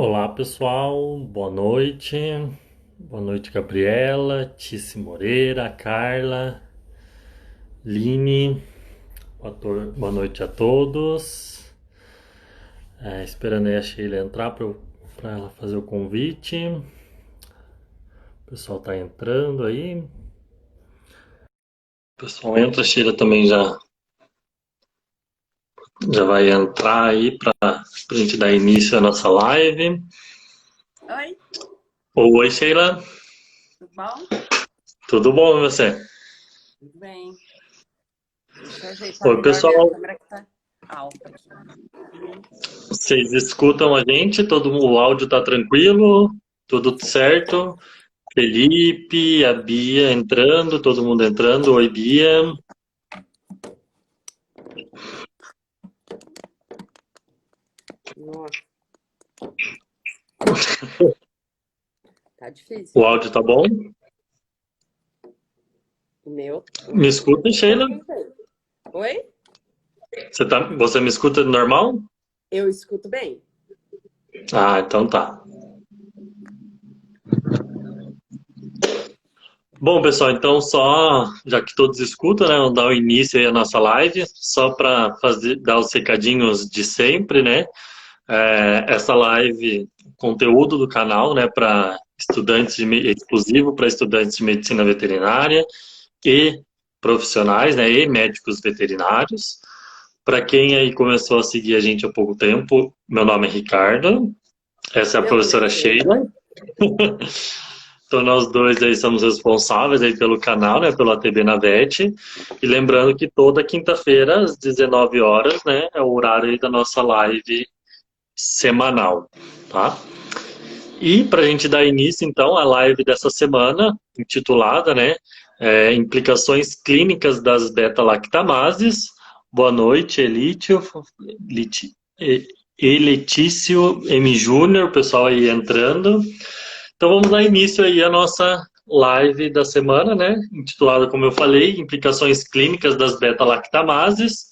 Olá pessoal, boa noite. Boa noite, Gabriela, Tice Moreira, Carla, Line. Boa noite a todos. Esperando aí a Sheila entrar para ela fazer o convite. O pessoal tá entrando aí. O pessoal entra, a Sheila também já vai entrar aí para a gente dar início à nossa live. Oi, Oi, Sheila. tudo bom? Tudo bom e você? Tudo bem. Deixa eu ajeitar Oi, melhor minha pessoal. câmera que tá alta aqui. Vocês escutam a gente? O áudio tá tranquilo? Tudo certo? Felipe, a Bia entrando, todo mundo entrando. Oi, Bia. Nossa, tá difícil O aqui. áudio tá bom? O meu, Me o meu escuta, tá Sheila? tudo bem. Oi? Você me escuta normal? Eu escuto bem. Ah, então tá. Bom, pessoal, então já que todos escutam, né, vamos dar o início aí à nossa live, só para dar os recadinhos de sempre, né? Essa live, conteúdo do canal, né, exclusivo para estudantes de medicina veterinária e profissionais, né, e médicos veterinários. Para quem aí começou a seguir a gente há pouco tempo, meu nome é Ricardo, essa é a Meu nome é professora Sheila. Sheila. Então nós dois aí somos responsáveis aí pelo canal, né, pelo ATB na VET. E lembrando que toda quinta-feira às 19 horas, né, é o horário aí da nossa live semanal, tá? E para a gente dar início, então, à live dessa semana, intitulada, né, Implicações Clínicas das Beta-Lactamases. Boa noite, Liti, Letício M. Júnior, o pessoal aí entrando. Então vamos dar início aí à nossa live da semana, né, intitulada, como eu falei, Implicações Clínicas das Beta-Lactamases.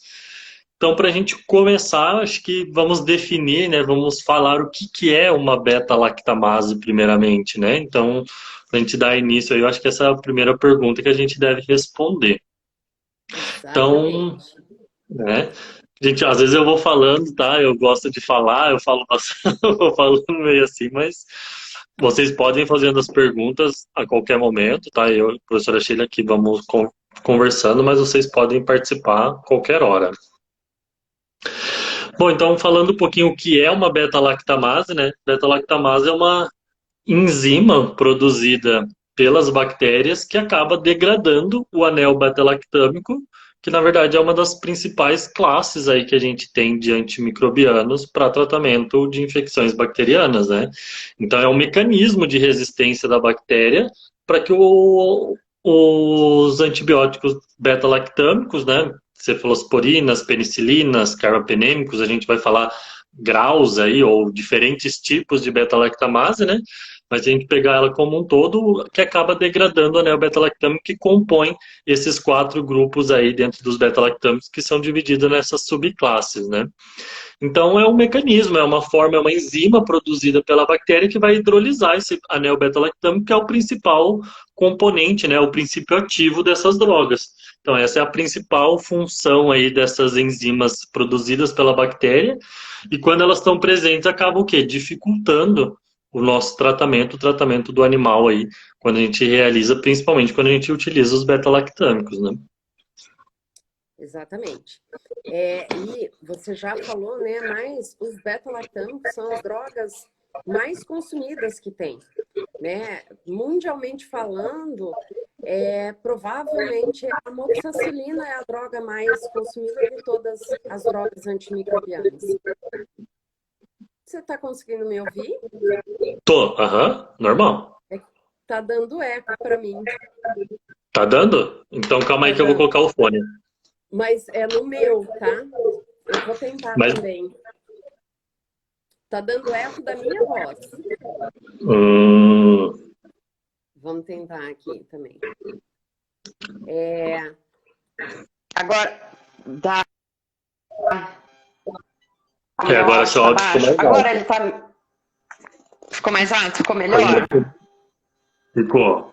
Então, para a gente começar, acho que vamos definir, né? Vamos falar o que é uma beta-lactamase, primeiramente, né? Então, para a gente dar início aí, eu acho que essa é a primeira pergunta que a gente deve responder. Então, Exatamente. né? Gente, às vezes eu vou falando, tá? Eu gosto de falar, eu falo bastante, eu vou falando meio assim, mas vocês podem ir fazendo as perguntas a qualquer momento, tá? Eu e a professora Sheila aqui vamos conversando, mas vocês podem participar a qualquer hora. Bom, então falando um pouquinho o que é uma beta-lactamase, né? Beta-lactamase é uma enzima produzida pelas bactérias que acaba degradando o anel beta-lactâmico, que na verdade é uma das principais classes aí que a gente tem de antimicrobianos para tratamento de infecções bacterianas, né? Então é um mecanismo de resistência da bactéria para que os antibióticos beta-lactâmicos, né? Cefalosporinas, penicilinas, carbapenêmicos, a gente vai falar graus aí, ou diferentes tipos de beta-lactamase, né? Mas a gente pegar ela como um todo, que acaba degradando o anel beta-lactâmico que compõe esses quatro grupos aí dentro dos beta-lactâmicos que são divididos nessas subclasses, né? Então é um mecanismo, é uma forma, é uma enzima produzida pela bactéria que vai hidrolisar esse anel beta-lactâmico, que é o principal componente, né, o princípio ativo dessas drogas. Então essa é a principal função aí dessas enzimas produzidas pela bactéria, e quando elas estão presentes acaba o quê? Dificultando o nosso tratamento, o tratamento do animal aí, quando a gente realiza, principalmente quando a gente utiliza os beta-lactâmicos, né? Exatamente. E você já falou, né? Mas os beta-lactâmicos são as drogas mais consumidas que tem, né? Mundialmente falando, provavelmente a amoxicilina é a droga mais consumida de todas as drogas antimicrobianas. Você está conseguindo me ouvir? Tô, aham, normal. É que tá dando eco para mim. Tá dando? Então calma Tá aí que eu vou dando. colocar o fone. Mas é no meu, tá? Eu vou tentar Mas, também. Tá dando eco da minha voz. hum, Vamos tentar aqui também. É, Agora, dá. A minha agora voz seu está áudio ficou baixo. mais Agora alto. ele está. Ficou mais alto? Ficou melhor? Ficou.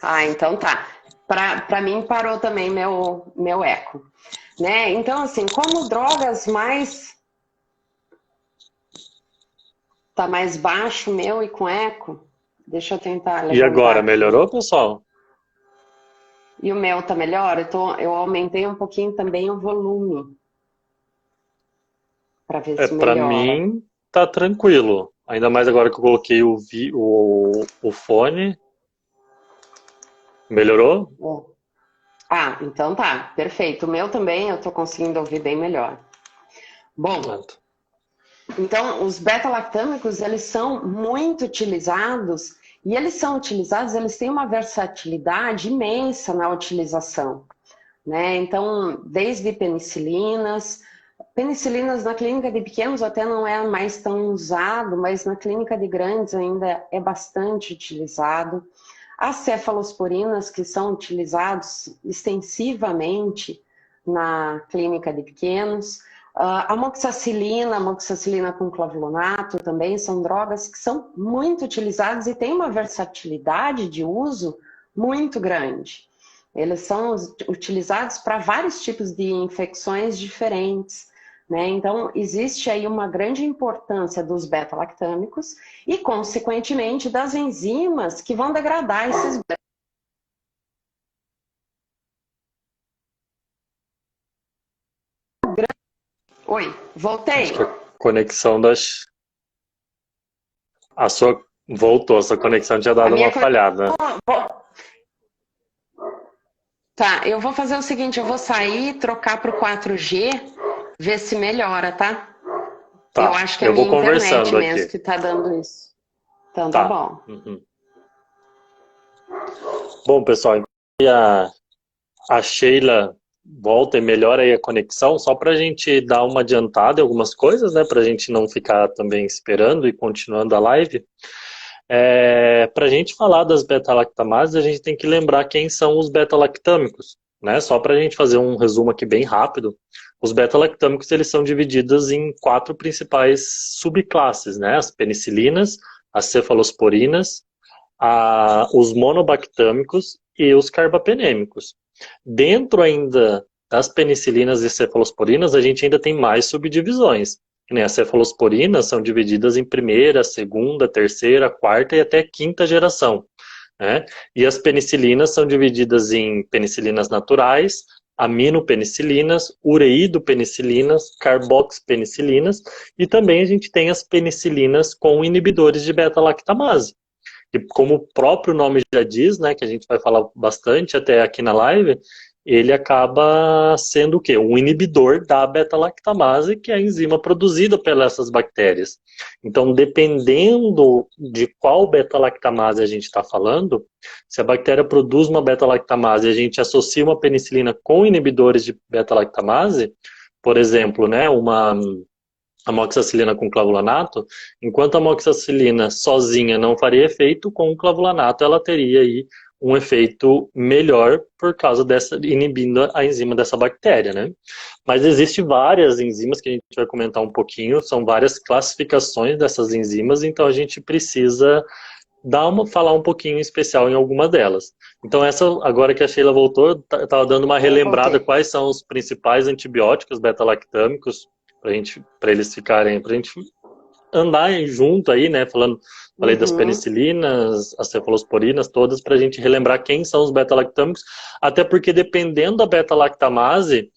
Ah, então tá. Para mim parou também meu eco. Né? Então, assim, como drogas mais... Tá mais baixo meu e com eco. Deixa eu tentar E levantar agora, aqui. melhorou, pessoal? E o meu tá melhor? Eu aumentei um pouquinho também o volume. Para ver se Para melhora. mim, tá tranquilo. Ainda mais agora que eu coloquei o fone. Melhorou? É. Ah, então tá, perfeito. O meu também eu tô conseguindo ouvir bem melhor. Bom, Pronto. então os beta-lactâmicos, eles são muito utilizados e eles têm uma versatilidade imensa na utilização, né? Então, desde penicilinas na clínica de pequenos até não é mais tão usado, mas na clínica de grandes ainda é bastante utilizado. As cefalosporinas, que são utilizados extensivamente na clínica de pequenos. A amoxicilina com clavulato também são drogas que são muito utilizadas e têm uma versatilidade de uso muito grande. Eles são utilizados para vários tipos de infecções diferentes, né? Então, existe aí uma grande importância dos beta-lactâmicos e, consequentemente, das enzimas que vão degradar esses beta. Oi, Acho voltei. que a conexão das. A sua. Voltou, a sua conexão tinha A dado minha uma falhada. Tá, eu vou fazer o seguinte, eu vou sair, trocar para o 4G, ver se melhora, tá? Eu Tá, acho que é a eu vou minha internet conversando mesmo aqui. que tá dando isso. Então tá Tá. bom. Uhum. Bom, pessoal, enquanto a Sheila volta e melhora aí a conexão, só para a gente dar uma adiantada em algumas coisas, né? Para a gente não ficar também esperando e continuando a live. Para a gente falar das beta-lactamases, a gente tem que lembrar quem são os beta-lactâmicos, né? Só para a gente fazer um resumo aqui bem rápido. Os beta-lactâmicos, eles são divididos em 4 principais subclasses, né? As penicilinas, as cefalosporinas, os monobactâmicos e os carbapenêmicos. Dentro ainda das penicilinas e cefalosporinas, a gente ainda tem mais subdivisões. As cefalosporinas são divididas em primeira, segunda, terceira, quarta e até quinta geração. Né? E as penicilinas são divididas em penicilinas naturais, aminopenicilinas, ureidopenicilinas, carboxpenicilinas e também a gente tem as penicilinas com inibidores de beta-lactamase. E como o próprio nome já diz, né, que a gente vai falar bastante até aqui na live, ele acaba sendo o quê? Um inibidor da beta-lactamase, que é a enzima produzida pelas essas bactérias. Então, dependendo de qual beta-lactamase a gente está falando, se a bactéria produz uma beta-lactamase e a gente associa uma penicilina com inibidores de beta-lactamase, por exemplo, né, uma amoxicilina com clavulanato, enquanto a amoxicilina sozinha não faria efeito, com o clavulanato ela teria aí um efeito melhor por causa dessa, inibindo a enzima dessa bactéria, né? Mas existem várias enzimas que a gente vai comentar um pouquinho, são várias classificações dessas enzimas, então a gente precisa falar um pouquinho em especial em alguma delas. Então essa, agora que a Sheila voltou, eu estava dando uma relembrada Voltei. quais são os principais antibióticos beta-lactâmicos, para eles ficarem, pra gente andar junto aí, né, falei das Uhum. penicilinas, as cefalosporinas, todas, para a gente relembrar quem são os beta-lactâmicos, até porque dependendo da beta-lactamase,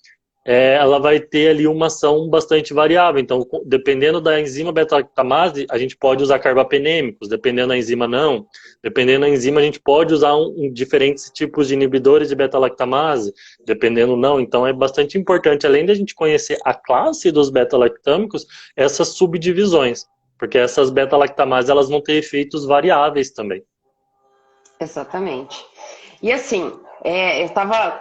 ela vai ter ali uma ação bastante variável. Então, dependendo da enzima beta-lactamase, a gente pode usar carbapenêmicos, dependendo da enzima não. Dependendo da enzima, a gente pode usar diferentes tipos de inibidores de beta-lactamase, dependendo não. Então, é bastante importante, além de a gente conhecer a classe dos beta-lactâmicos, essas subdivisões, porque essas beta-lactamases elas vão ter efeitos variáveis também. Exatamente. E assim,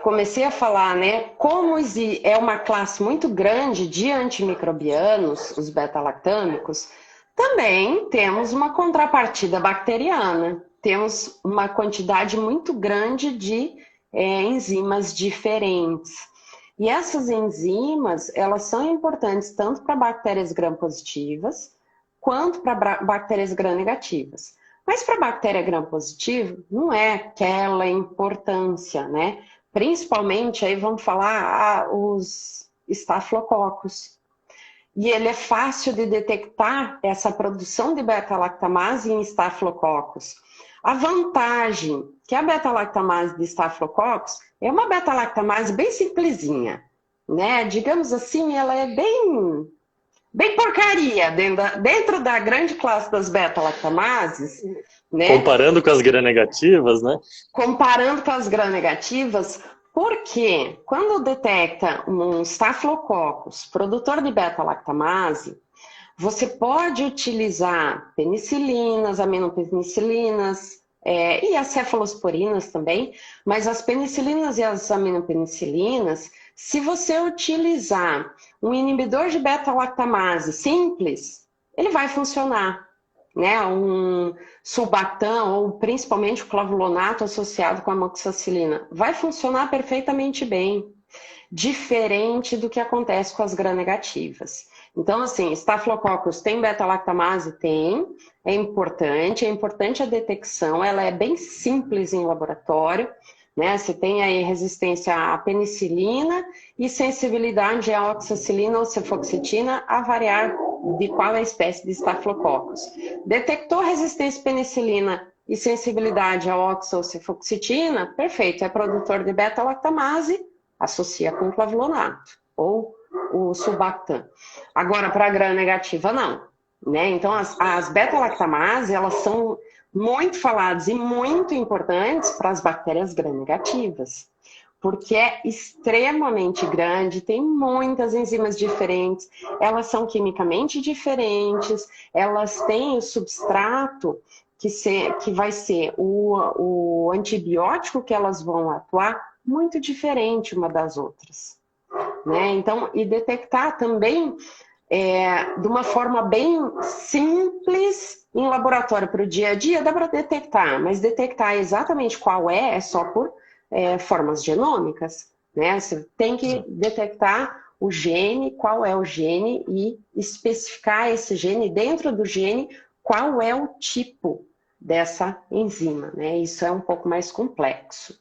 comecei a falar, né, como é uma classe muito grande de antimicrobianos, os beta-lactâmicos, também temos uma contrapartida bacteriana. Temos uma quantidade muito grande de enzimas diferentes. E essas enzimas, elas são importantes tanto para bactérias gram-positivas, quanto para bactérias gram-negativas. Mas para bactéria gram-positiva, não é aquela importância, né? Principalmente, aí vamos falar os estafilococos. E ele é fácil de detectar essa produção de beta-lactamase em estafilococos. A vantagem que a beta-lactamase de estafilococos é uma beta-lactamase bem simplesinha, né? Digamos assim, ela é bem porcaria dentro da grande classe das beta-lactamases, né? Comparando com as gram-negativas, né? Comparando com as gram-negativas, porque quando detecta um Staphylococcus produtor de beta-lactamase, você pode utilizar penicilinas, aminopenicilinas e as cefalosporinas também, mas as penicilinas e as aminopenicilinas, se você utilizar um inibidor de beta-lactamase simples, ele vai funcionar, né? Um sulbactam ou principalmente o clavulato associado com a amoxicilina vai funcionar perfeitamente bem, diferente do que acontece com as gram-negativas. Então, assim, Staphylococcus tem beta-lactamase? Tem, é importante a detecção, ela é bem simples em laboratório, né? Você tem aí resistência à penicilina e sensibilidade à oxacilina ou cefoxitina, a variar de qual é a espécie de Staphylococcus. Detectou resistência à penicilina e sensibilidade à oxa ou cefoxitina? Perfeito, é produtor de beta-lactamase, associa com clavulonato ou o sulbactam. Agora, para a gram-negativa, não. Né? Então, as beta-lactamase, elas são muito faladas e muito importantes para as bactérias gram-negativas, porque é extremamente grande, tem muitas enzimas diferentes, elas são quimicamente diferentes, elas têm o substrato que vai ser o antibiótico que elas vão atuar muito diferente uma das outras. Né? Então, e detectar também de uma forma bem simples em laboratório para o dia a dia, dá para detectar, mas detectar exatamente qual é só por formas genômicas, né? Você tem que detectar o gene, qual é o gene e especificar esse gene, dentro do gene, qual é o tipo dessa enzima, né? Isso é um pouco mais complexo.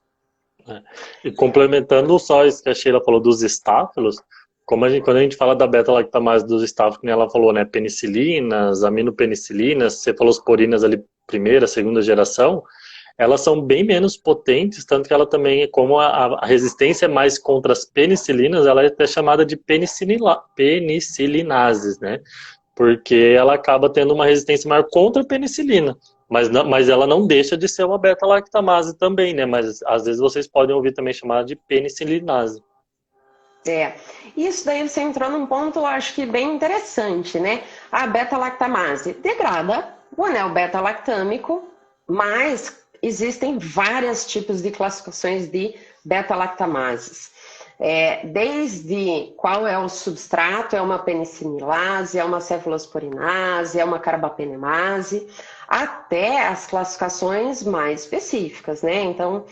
E complementando só isso que a Sheila falou dos estáfilos, quando a gente fala da beta-lactamase dos estáfilos, como ela falou, né, penicilinas, aminopenicilinas, cefalosporinas ali, primeira, segunda geração, elas são bem menos potentes, tanto que ela também, como a resistência é mais contra as penicilinas, ela é até chamada de penicilinases, né? Porque ela acaba tendo uma resistência maior contra a penicilina. Mas ela não deixa de ser uma beta-lactamase também, né? Mas às vezes vocês podem ouvir também chamada de penicilinase. Isso daí você entrou num ponto, eu acho que bem interessante, né? A beta-lactamase degrada o anel beta-lactâmico, mas existem vários tipos de classificações de beta-lactamases. Desde qual é o substrato, é uma penicilase, é uma cefalosporinase, é uma carbapenemase, até as classificações mais específicas, né? Então,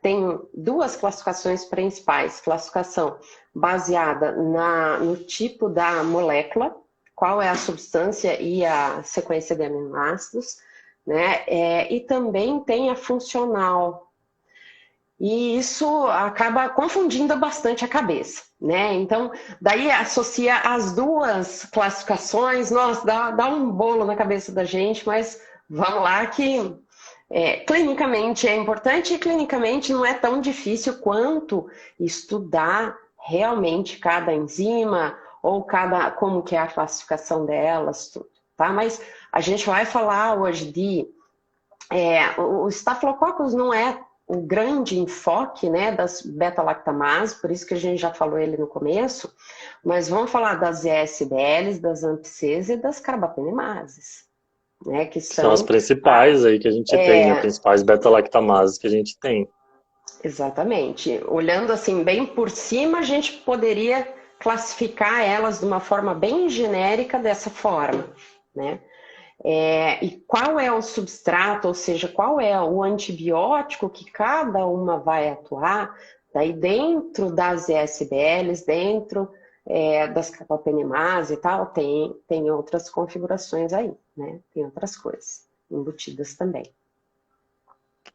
tem duas classificações principais. Classificação baseada no tipo da molécula, qual é a substância e a sequência de aminoácidos, né? E também tem a funcional. E isso acaba confundindo bastante a cabeça, né? Então, daí associa as duas classificações, nossa, dá um bolo na cabeça da gente, mas vamos lá que clinicamente é importante e clinicamente não é tão difícil quanto estudar realmente cada enzima ou como que é a classificação delas, tudo, tá? Mas a gente vai falar hoje o Staphylococcus não é o grande enfoque, né, das beta-lactamases, por isso que a gente já falou ele no começo, mas vamos falar das ESBLs, das AMPCs e das carbapenemases, né, que são as principais aí que a gente tem, né, as principais beta-lactamases que a gente tem. Exatamente. Olhando assim bem por cima, a gente poderia classificar elas de uma forma bem genérica dessa forma, né? E qual é o substrato, ou seja, qual é o antibiótico que cada uma vai atuar, daí dentro das ESBLs, dentro das carbapenemase e tal, tem outras configurações aí, né? Tem outras coisas embutidas também.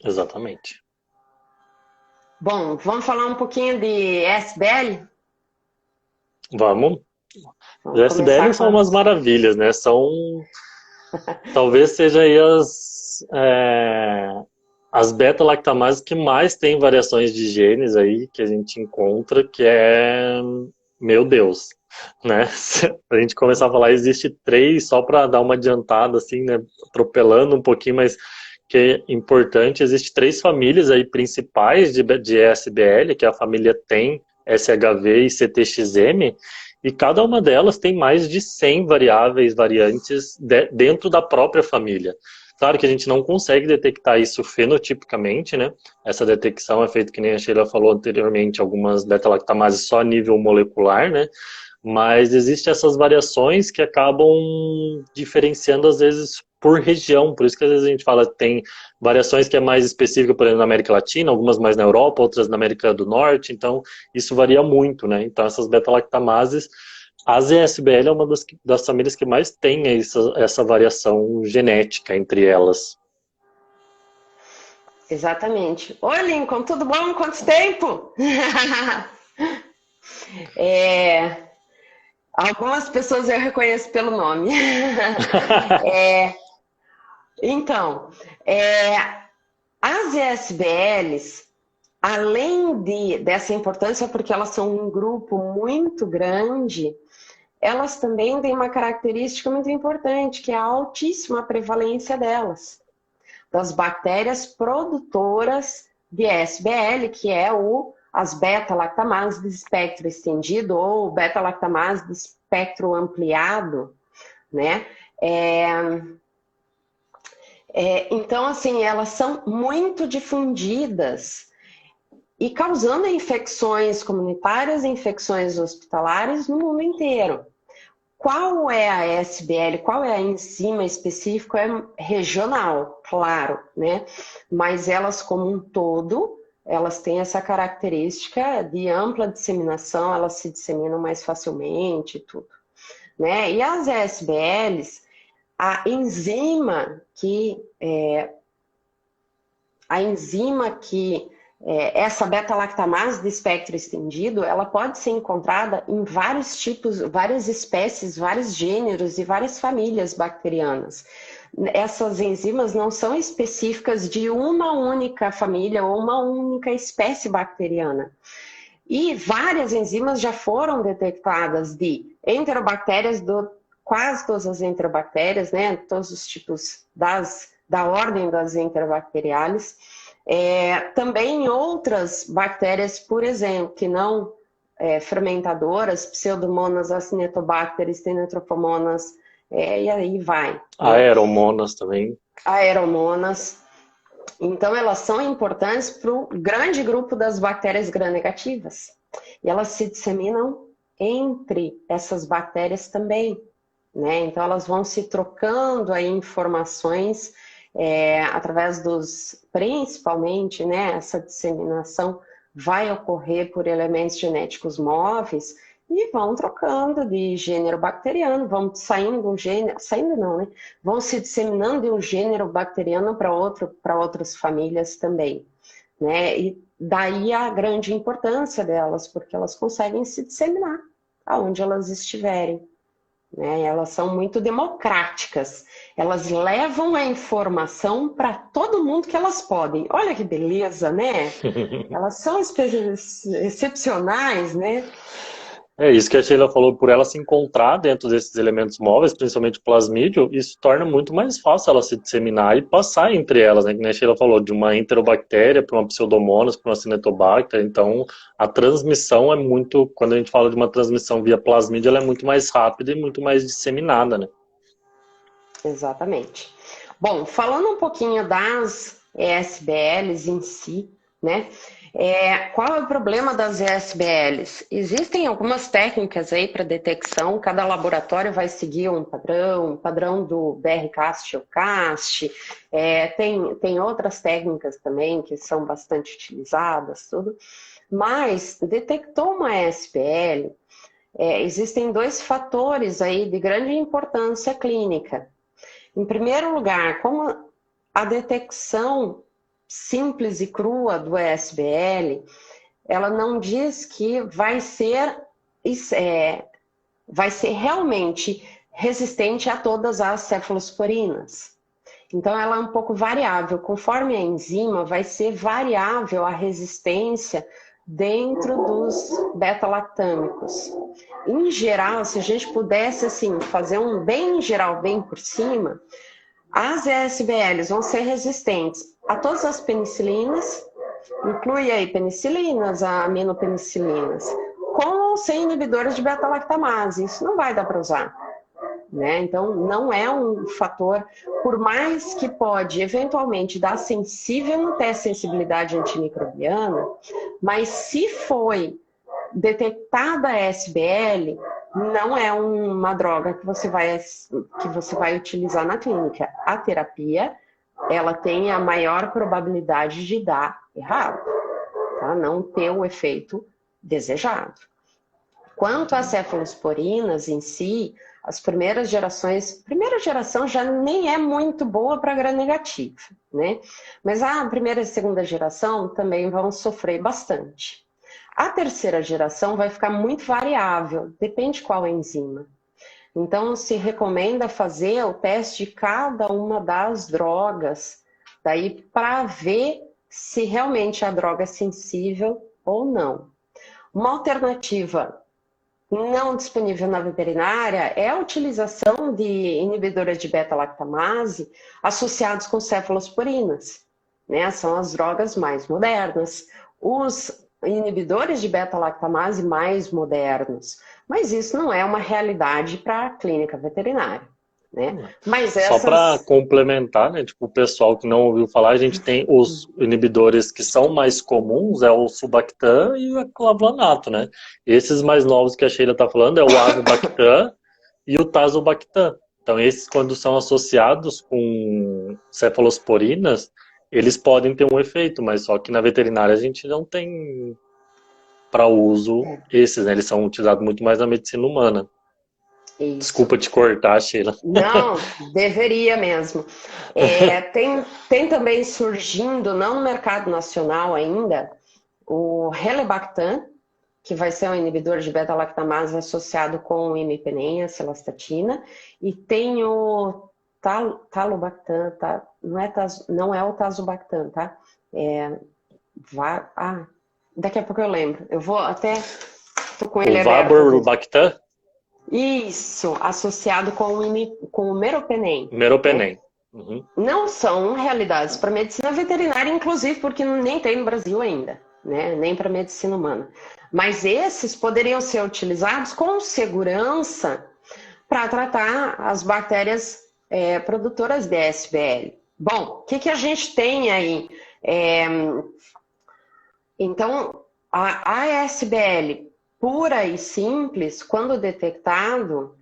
Exatamente. Bom, vamos falar um pouquinho de SBL? Vamos. Os Vamos SBL começar são com umas maravilhas, né? Talvez seja aí as beta-lactamases que mais tem variações de genes aí que a gente encontra, que é, meu Deus, né? Se a gente começar a falar, existe 3, só para dar uma adiantada, assim, né? Atropelando um pouquinho, mas que é importante, existe 3 famílias aí principais de SBL, que é a família TEM, SHV e CTXM, e cada uma delas tem mais de 100 variantes dentro da própria família. Claro que a gente não consegue detectar isso fenotipicamente, né? Essa detecção é feita, que nem a Sheila falou anteriormente, algumas beta-lactamases só a nível molecular, né? Mas existem essas variações que acabam diferenciando, às vezes, por região. Por isso que, às vezes, a gente fala que tem variações que é mais específica, por exemplo, na América Latina, algumas mais na Europa, outras na América do Norte. Então, isso varia muito, né? Então, essas beta-lactamases, a ZSBL é uma das famílias que mais tem essa variação genética entre elas. Exatamente. Oi, Lincoln, tudo bom? Quanto tempo? Algumas pessoas eu reconheço pelo nome. Então, as ESBLs, além dessa importância, porque elas são um grupo muito grande, elas também têm uma característica muito importante, que é a altíssima prevalência delas, das bactérias produtoras de SBL, que é as beta-lactamases de espectro estendido ou beta-lactamase de espectro ampliado, né? Então, assim, elas são muito difundidas e causando infecções comunitárias e infecções hospitalares no mundo inteiro. Qual é a SBL? Qual é a enzima específica? É regional, claro, né? Mas elas, como um todo, elas têm essa característica de ampla disseminação, elas se disseminam mais facilmente e tudo, né? E as SBLs, a enzima que essa beta-lactamase de espectro estendido, ela pode ser encontrada em vários tipos, várias espécies, vários gêneros e várias famílias bacterianas. Essas enzimas não são específicas de uma única família ou uma única espécie bacteriana. E várias enzimas já foram detectadas de enterobactérias, quase todas as enterobactérias, né? Todos os tipos da ordem das enterobacteriales. Também outras bactérias, por exemplo, que não fermentadoras, Pseudomonas, Acinetobacter, Stenotrophomonas, e aí vai. Aeromonas também. Aeromonas. Então, elas são importantes para o grande grupo das bactérias gram-negativas. E elas se disseminam entre essas bactérias também, né? Então, elas vão se trocando aí informações através principalmente, né? Essa disseminação vai ocorrer por elementos genéticos móveis e vão trocando de gênero bacteriano, vão saindo de um gênero, saindo não, né? Vão se disseminando de um gênero bacteriano para outras famílias também, né? E daí a grande importância delas, porque elas conseguem se disseminar aonde elas estiverem, né? Elas são muito democráticas, elas levam a informação para todo mundo que elas podem. Olha que beleza, né? Elas são excepcionais, né? É isso que a Sheila falou, por ela se encontrar dentro desses elementos móveis, principalmente o plasmídio, isso torna muito mais fácil ela se disseminar e passar entre elas, né? Que a Sheila falou, de uma enterobactéria para uma pseudomonas, para uma cinetobacter. Então, a transmissão é muito, quando a gente fala de uma transmissão via plasmídio, ela é muito mais rápida e muito mais disseminada, né? Exatamente. Bom, falando um pouquinho das ESBLs em si, né? Qual é o problema das ESBLs? Existem algumas técnicas aí para detecção, cada laboratório vai seguir um padrão do BRCAST ou CAST, tem outras técnicas também que são bastante utilizadas, tudo, mas detectou uma ESBL, existem dois fatores aí de grande importância clínica. Em primeiro lugar, como a detecção simples e crua do ESBL, ela não diz que vai ser realmente resistente a todas as cefalosporinas. Então, ela é um pouco variável. Conforme a enzima, vai ser variável a resistência dentro dos beta-lactâmicos. Em geral, se a gente pudesse assim, fazer um bem geral, bem por cima, as ESBLs vão ser resistentes a todas as penicilinas, inclui aí penicilinas, aminopenicilinas, com ou sem inibidores de beta-lactamase. Isso não vai dar para usar, né? Então, não é um fator, por mais que pode eventualmente dar sensível no teste de sensibilidade antimicrobiana, mas se foi detectada a SBL, não é uma droga que você vai utilizar na clínica. A terapia, ela tem a maior probabilidade de dar errado, tá? Não ter o efeito desejado. Quanto às cefalosporinas em si, as primeiras gerações, primeira geração já nem é muito boa para gram-negativo, né? Mas a primeira e segunda geração também vão sofrer bastante. A terceira geração vai ficar muito variável, depende qual enzima. Então, se recomenda fazer o teste de cada uma das drogas, daí para ver se realmente a droga é sensível ou não. Uma alternativa não disponível na veterinária é a utilização de inibidores de beta-lactamase associados com cefalosporinas, né? São as drogas mais modernas. Os inibidores de beta-lactamase mais modernos. Mas isso não é uma realidade para a clínica veterinária, né? Mas Só para complementar, né? Tipo, o pessoal que não ouviu falar, a gente tem os inibidores que são mais comuns, é o Sulbactam e o clavulanato, né? Esses mais novos que a Sheila está falando é o Avibactam e o Tazobactam. Então, esses, quando são associados com cefalosporinas, eles podem ter um efeito, mas só que na veterinária a gente não tem para uso esses, né? Eles são utilizados muito mais na medicina humana. Isso. Desculpa te cortar, Sheila. Não, deveria mesmo. Tem também surgindo, não no mercado nacional ainda, o Helebactam, que vai ser um inibidor de beta-lactamase associado com o imipenem, a cilastatina, e tem o Talobactam, tá? Não é o Tazobactam, tá? Daqui a pouco eu lembro. Eu vou até... Tô com ele aberto. O Vaborbactam? Isso, associado com o meropenem. Meropenem. Uhum. Não são realidades para medicina veterinária, inclusive porque nem tem no Brasil ainda, né? Nem para medicina humana. Mas esses poderiam ser utilizados com segurança para tratar as bactérias produtoras de SBL. Bom, o que a gente tem aí? Então, a SBL pura e simples, quando detectado,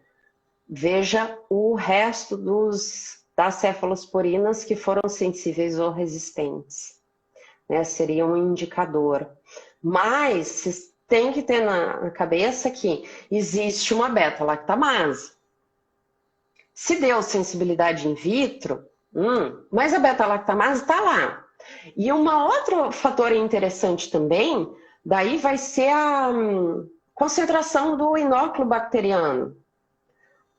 veja o resto das cefalosporinas que foram sensíveis ou resistentes, né? Seria um indicador. Mas vocês têm que ter na cabeça que existe uma beta-lactamase. Se deu sensibilidade in vitro, mas a beta-lactamase está lá. E um outro fator interessante também, daí vai ser a concentração do inóculo bacteriano.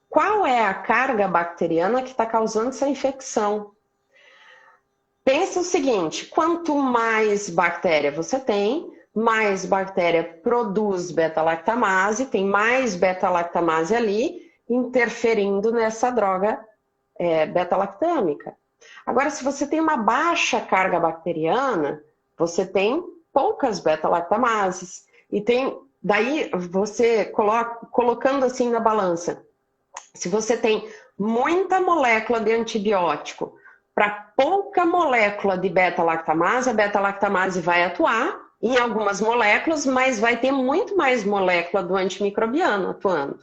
Qual é a carga bacteriana que está causando essa infecção? Pensa o seguinte, quanto mais bactéria você tem, mais bactéria produz beta-lactamase, tem mais beta-lactamase ali, interferindo nessa droga beta-lactâmica. Agora, se você tem uma baixa carga bacteriana, você tem poucas beta-lactamases. E daí você colocando assim na balança, se você tem muita molécula de antibiótico para pouca molécula de beta-lactamase, a beta-lactamase vai atuar em algumas moléculas, mas vai ter muito mais molécula do antimicrobiano atuando,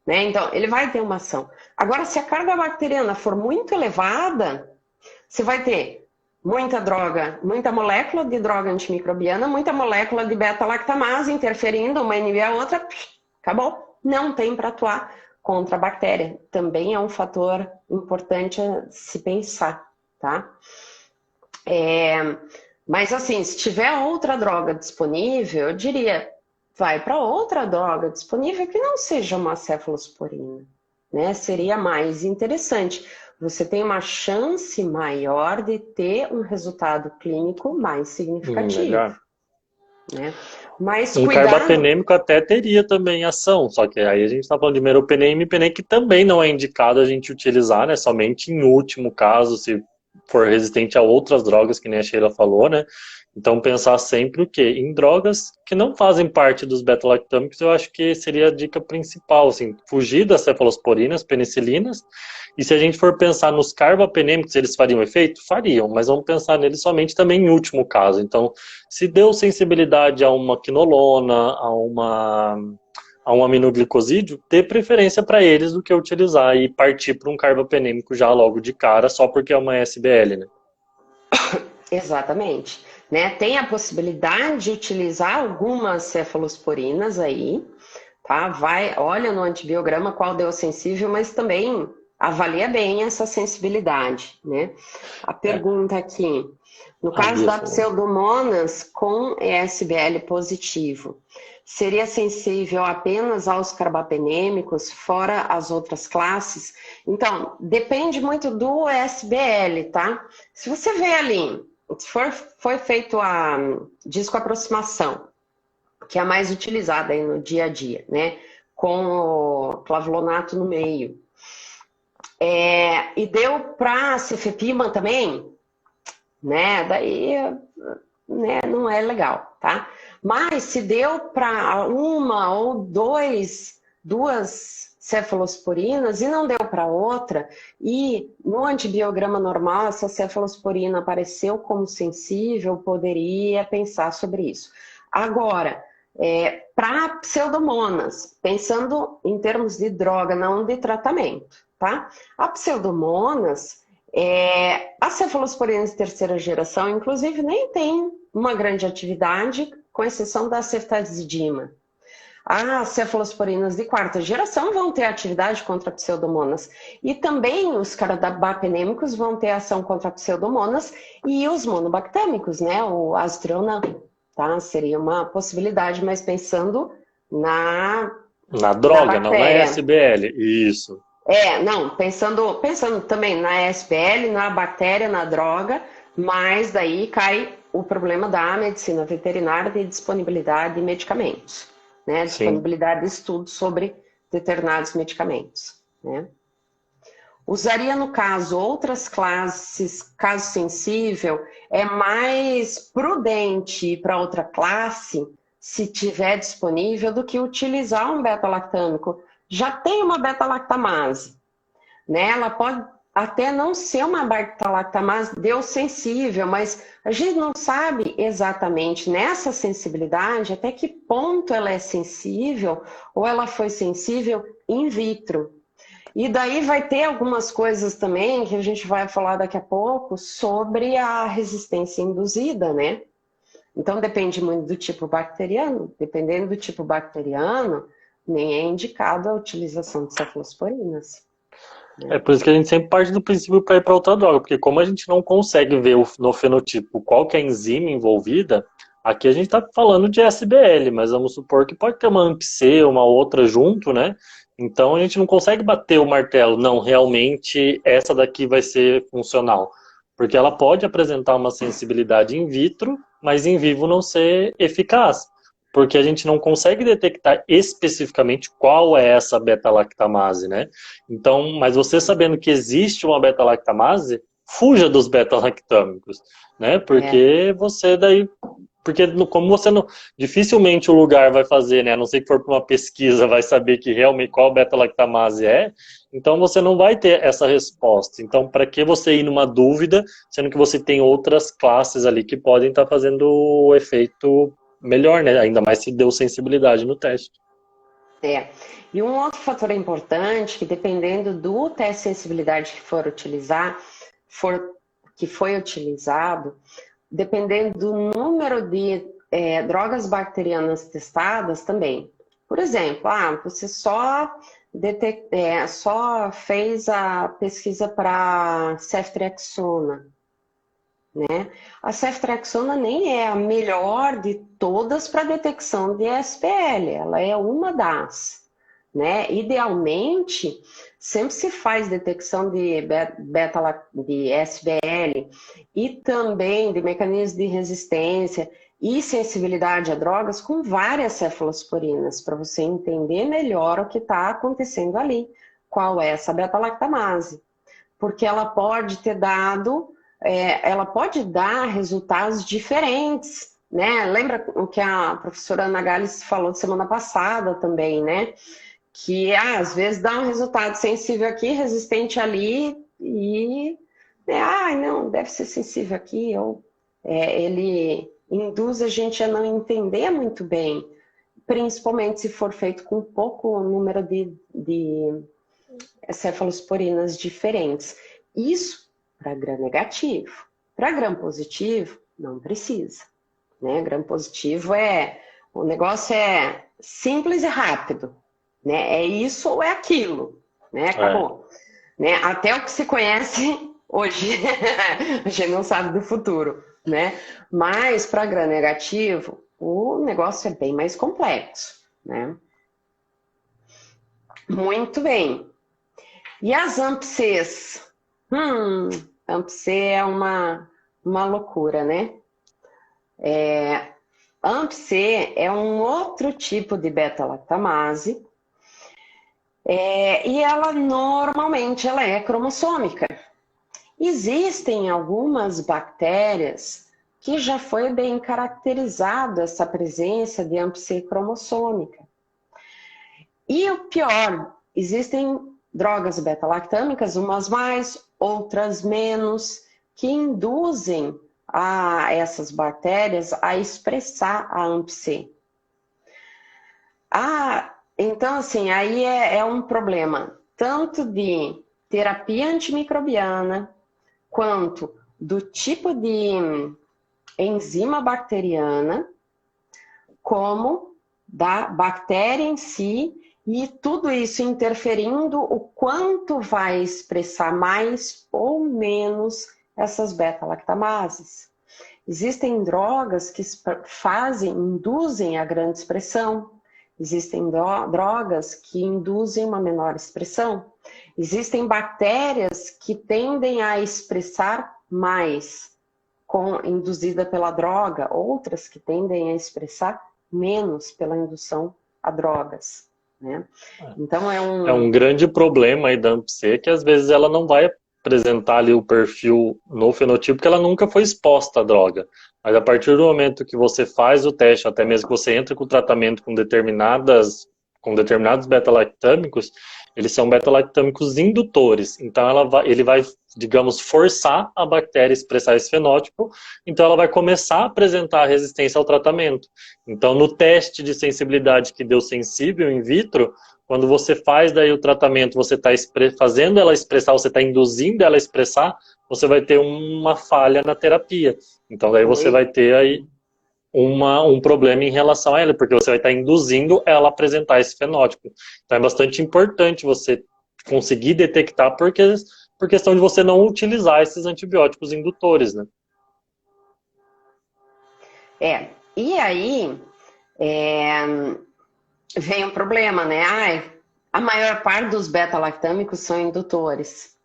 né? Então, ele vai ter uma ação. Agora, se a carga bacteriana for muito elevada, você vai ter muita droga, muita molécula de droga antimicrobiana, muita molécula de beta-lactamase interferindo, uma inibir a outra, Acabou. Não tem para atuar contra a bactéria. Também é um fator importante a se pensar, tá? Mas assim, se tiver outra droga disponível, eu diria, vai para outra droga disponível que não seja uma cefalosporina, né? Seria mais interessante. Você tem uma chance maior de ter um resultado clínico mais significativo, Melhor. né? Mas Um cuidado... carbapenêmico até teria também ação, só que aí a gente está falando de meropenem e imipenem, que também não é indicado a gente utilizar, né? Somente em último caso, se for resistente a outras drogas, que nem a Sheila falou, né? Então pensar sempre o quê? Em drogas que não fazem parte dos beta-lactâmicos, eu acho que seria a dica principal, assim, fugir das cefalosporinas, penicilinas, e se a gente for pensar nos carbapenêmicos, eles fariam efeito? Fariam, mas vamos pensar neles somente também em último caso. Então, se deu sensibilidade a uma quinolona, a um aminoglicosídeo, dê preferência para eles do que utilizar e partir para um carbapenêmico já logo de cara, só porque é uma SBL, né? Exatamente. Né? Tem a possibilidade de utilizar algumas cefalosporinas aí, tá? Olha no antibiograma qual deu sensível, mas também avalia bem essa sensibilidade, né? A pergunta aqui, no caso da Pseudomonas com ESBL positivo, seria sensível apenas aos carbapenêmicos, fora as outras classes? Então, depende muito do ESBL, tá? Se você vê ali, foi feito a discoaproximação, que é a mais utilizada aí no dia a dia, né? Com o clavulato no meio. E deu para cefepima também, né? Daí, né, não é legal, tá? Mas se deu para uma ou duas cefalosporinas e não deu para outra, e no antibiograma normal essa cefalosporina apareceu como sensível, poderia pensar sobre isso. Agora, para pseudomonas, pensando em termos de droga, não de tratamento, tá? A pseudomonas, as cefalosporinas de terceira geração, inclusive, nem tem uma grande atividade, com exceção da ceftazidima. As cefalosporinas de quarta geração vão ter atividade contra pseudomonas. E também os carbapenêmicos vão ter ação contra pseudomonas e os monobactâmicos, né? O azetrona, tá? Seria uma possibilidade, mas pensando na droga, não na bactéria. SBL. Isso. Não, pensando também na SBL, na bactéria, na droga, mas daí cai o problema da medicina veterinária de disponibilidade de medicamentos, né? Disponibilidade de estudos sobre determinados medicamentos, né? Usaria, no caso, outras classes, caso sensível, é mais prudente ir para outra classe, se tiver disponível, do que utilizar um beta-lactâmico. Já tem uma beta-lactamase, né? Ela pode até não ser uma beta-lactamase sensível, mas a gente não sabe exatamente nessa sensibilidade até que ponto ela é sensível ou ela foi sensível in vitro. E daí vai ter algumas coisas também que a gente vai falar daqui a pouco sobre a resistência induzida, né? Então depende muito do tipo bacteriano. Dependendo do tipo bacteriano, nem é indicado a utilização de cefalosporinas. É por isso que a gente sempre parte do princípio para ir para outra droga, porque como a gente não consegue ver no fenotipo qual que é a enzima envolvida, aqui a gente está falando de SBL, mas vamos supor que pode ter uma AMP-C, uma outra junto, né? Então a gente não consegue bater o martelo, não, realmente essa daqui vai ser funcional. Porque ela pode apresentar uma sensibilidade in vitro, mas em vivo não ser eficaz. Porque a gente não consegue detectar especificamente qual é essa beta-lactamase, né? Então, mas você sabendo que existe uma beta-lactamase, fuja dos beta-lactâmicos, né? Porque você daí... Porque como você não... Dificilmente o lugar vai fazer, né? A não ser que for para uma pesquisa, vai saber que realmente qual beta-lactamase é. Então você não vai ter essa resposta. Então, para que você ir numa dúvida, sendo que você tem outras classes ali que podem estar fazendo o efeito melhor, né? Ainda mais se deu sensibilidade no teste. E um outro fator importante, que dependendo do teste de sensibilidade que foi utilizado, dependendo do número de drogas bacterianas testadas também. Por exemplo, você só fez a pesquisa para ceftriaxona, né? A ceftriaxona nem é a melhor de todas para detecção de SPL, ela é uma das, né? Idealmente, sempre se faz detecção de de SBL e também de mecanismos de resistência e sensibilidade a drogas com várias cefalosporinas, para você entender melhor o que está acontecendo ali, qual é essa beta-lactamase, porque ela pode ter dado, ela pode dar resultados diferentes, né? Lembra o que a professora Ana Gales falou semana passada também, né? Que às vezes dá um resultado sensível aqui, resistente ali, e não, deve ser sensível aqui, ou ele induz a gente a não entender muito bem, principalmente se for feito com pouco número de cefalosporinas diferentes. Isso para gram negativo. Para gram positivo, não precisa, né? Gram positivo o negócio é simples e rápido, né? É isso ou é aquilo, né? Acabou. Né? Até o que se conhece hoje, a gente não sabe do futuro, né? Mas para gram negativo, o negócio é bem mais complexo, né? Muito bem. E as AMP-Cs? AMP-C é uma loucura, né? AMP-C é um outro tipo de beta-lactamase, e ela normalmente é cromossômica. Existem algumas bactérias que já foi bem caracterizada essa presença de AMP-C cromossômica. E o pior, existem drogas beta-lactâmicas, umas mais, outras menos, que induzem essas bactérias a expressar a AMP-C. Então, assim, aí é um problema tanto de terapia antimicrobiana, quanto do tipo de enzima bacteriana, como da bactéria em si, e tudo isso interferindo o quanto vai expressar mais ou menos essas beta-lactamases. Existem drogas que induzem a grande expressão, existem drogas que induzem uma menor expressão, existem bactérias que tendem a expressar mais, induzida pela droga, outras que tendem a expressar menos pela indução a drogas, né? Então é um grande problema aí da AMP-C, que às vezes ela não vai apresentar ali o perfil no fenotipo, porque ela nunca foi exposta à droga. Mas a partir do momento que você faz o teste, até mesmo que você entra com o tratamento com determinados beta-lactâmicos, eles são beta-lactâmicos indutores. Então ele vai, digamos, forçar a bactéria a expressar esse fenótipo, então ela vai começar a apresentar resistência ao tratamento. Então no teste de sensibilidade que deu sensível in vitro, quando você faz daí o tratamento, você está fazendo ela expressar, você está induzindo ela a expressar, você vai ter uma falha na terapia. Então daí você vai ter aí um problema em relação a ela, porque você vai estar induzindo ela a apresentar esse fenótipo. Então é bastante importante você conseguir detectar por questão de você não utilizar esses antibióticos indutores, né? E aí vem um problema, né? A maior parte dos beta-lactâmicos são indutores.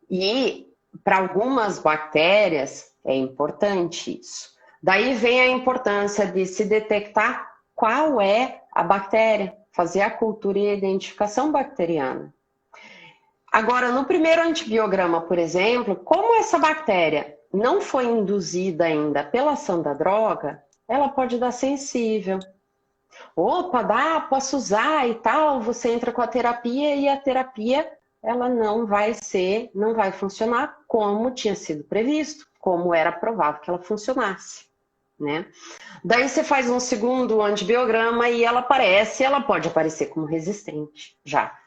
E para algumas bactérias é importante isso. Daí vem a importância de se detectar qual é a bactéria, fazer a cultura e a identificação bacteriana. Agora, no primeiro antibiograma, por exemplo, como essa bactéria não foi induzida ainda pela ação da droga, ela pode dar sensível. Opa, posso usar e tal, você entra com a terapia e a terapia ela não vai funcionar como tinha sido previsto, como era provável que ela funcionasse, né? Daí você faz um segundo antibiograma e ela pode aparecer como resistente já,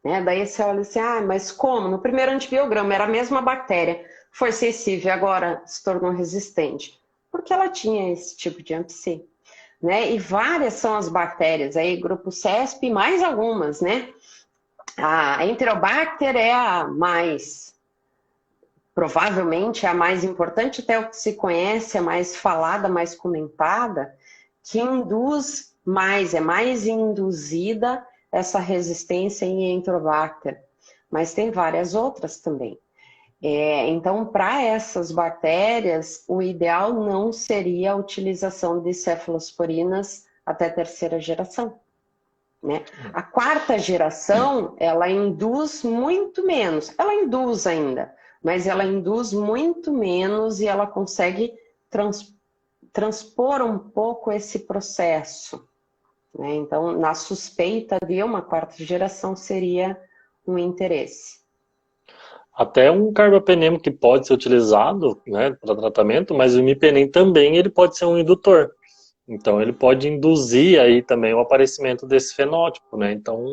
né? Daí você olha assim, mas como? No primeiro antibiograma era a mesma bactéria, foi sensível e agora se tornou resistente, porque ela tinha esse tipo de AMP-C. né? E várias são as bactérias, aí grupo CESP e mais algumas, né? A Enterobacter é a mais, provavelmente é a mais importante, até o que se conhece, a mais falada, mais comentada, que induz mais, é mais induzida essa resistência em Enterobacter. Mas tem várias outras também. Então, para essas bactérias, o ideal não seria a utilização de cefalosporinas até terceira geração, né? A quarta geração, ela induz muito menos. Ela induz ainda, mas ela induz muito menos e ela consegue transpor um pouco esse processo, né? Então, na suspeita de uma quarta geração, seria um interesse. Até um carbapenema que pode ser utilizado, né, para tratamento, mas o imipenem também ele pode ser um indutor. Então ele pode induzir aí também o aparecimento desse fenótipo, né? Então,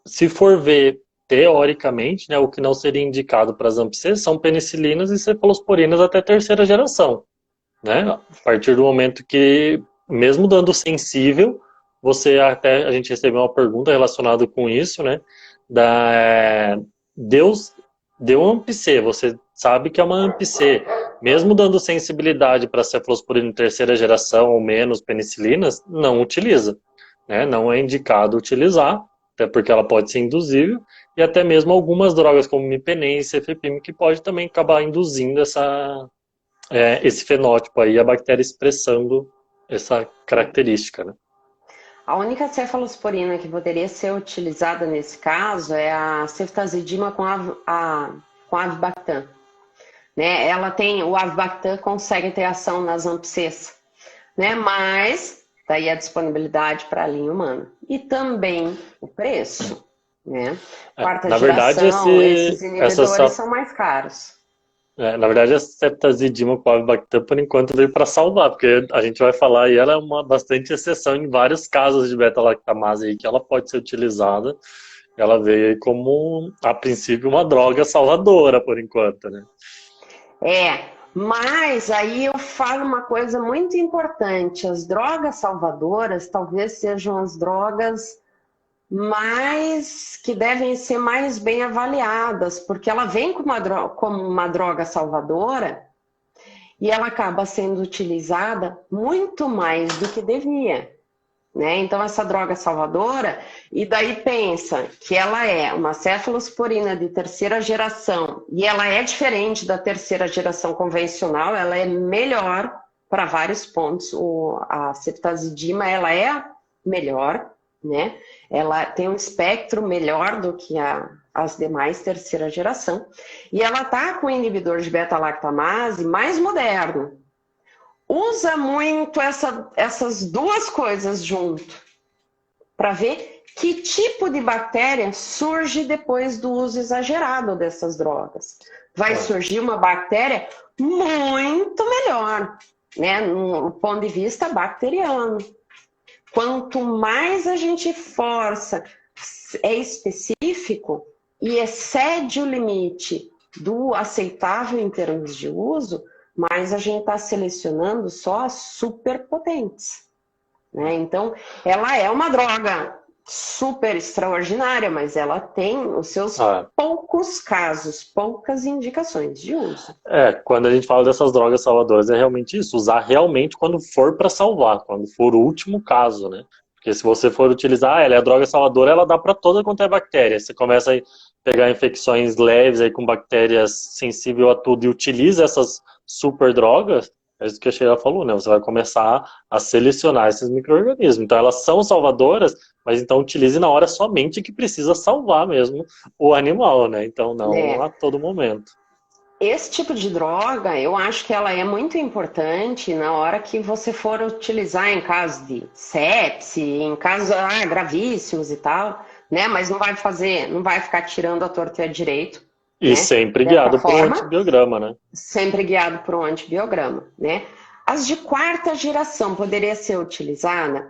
se for ver teoricamente, né, o que não seria indicado para as AMP-C são penicilinas e cefalosporinas até terceira geração, né? A partir do momento que, mesmo dando sensível, a gente recebeu uma pergunta relacionada com isso, né? Deus deu um AMP-C, você sabe que é uma AMP-C, mesmo dando sensibilidade para cefalosporina em terceira geração ou menos penicilinas, não utiliza, né? Não é indicado utilizar, até porque ela pode ser induzível, e até mesmo algumas drogas como imipenem e cefepime que pode também acabar induzindo esse fenótipo aí, a bactéria expressando essa característica, né? A única cefalosporina que poderia ser utilizada nesse caso é a ceftazidima com avibactam, né? Ela tem, o avibactam consegue ter ação nas AMP-Cs, né? Mas daí a disponibilidade para a linha humana. E também o preço, né? Quarta Na verdade, geração, esses inibidores são mais caros. Na verdade, a ceftazidima com avibactam, por enquanto, veio para salvar, porque a gente vai falar e ela é uma bastante exceção em vários casos de beta-lactamase aí que ela pode ser utilizada. Ela veio aí como, a princípio, uma droga salvadora, por enquanto, né? Mas aí eu falo uma coisa muito importante. As drogas salvadoras talvez sejam as drogas que devem ser mais bem avaliadas, porque ela vem como uma droga salvadora e ela acaba sendo utilizada muito mais do que devia, né? Então essa droga salvadora, e daí pensa que ela é uma cefalosporina de terceira geração e ela é diferente da terceira geração convencional, ela é melhor para vários pontos. A ceftazidima, ela é melhor, né? Ela tem um espectro melhor do que as demais terceira geração. E ela tá com o inibidor de beta-lactamase mais moderno. Usa muito essas duas coisas junto para ver que tipo de bactéria surge depois do uso exagerado dessas drogas. Vai surgir uma bactéria muito melhor, né? No ponto de vista bacteriano. Quanto mais a gente força, é específico e excede o limite do aceitável em termos de uso, mais a gente está selecionando só as superpotentes, né? Então, ela é uma droga super extraordinária, mas ela tem os seus poucos casos, poucas indicações de uso. Quando a gente fala dessas drogas salvadoras, é realmente isso, usar realmente quando for para salvar, quando for o último caso, né? Porque se você for utilizar, ela é a droga salvadora, ela dá para toda quanto é bactéria. Você começa a pegar infecções leves aí com bactérias sensíveis a tudo e utiliza essas super drogas, é isso que a Sheila falou, né? Você vai começar a selecionar esses micro-organismos. Então elas são salvadoras, mas então utilize na hora somente que precisa salvar mesmo o animal, né? Então não a todo momento. Esse tipo de droga, eu acho que ela é muito importante na hora que você for utilizar em caso de sepse, em casos gravíssimos e tal, né? Mas não vai ficar tirando a torta e a direito. E né? sempre guiado por um antibiograma, né? Sempre guiado por um antibiograma, né? As de quarta geração poderia ser utilizada.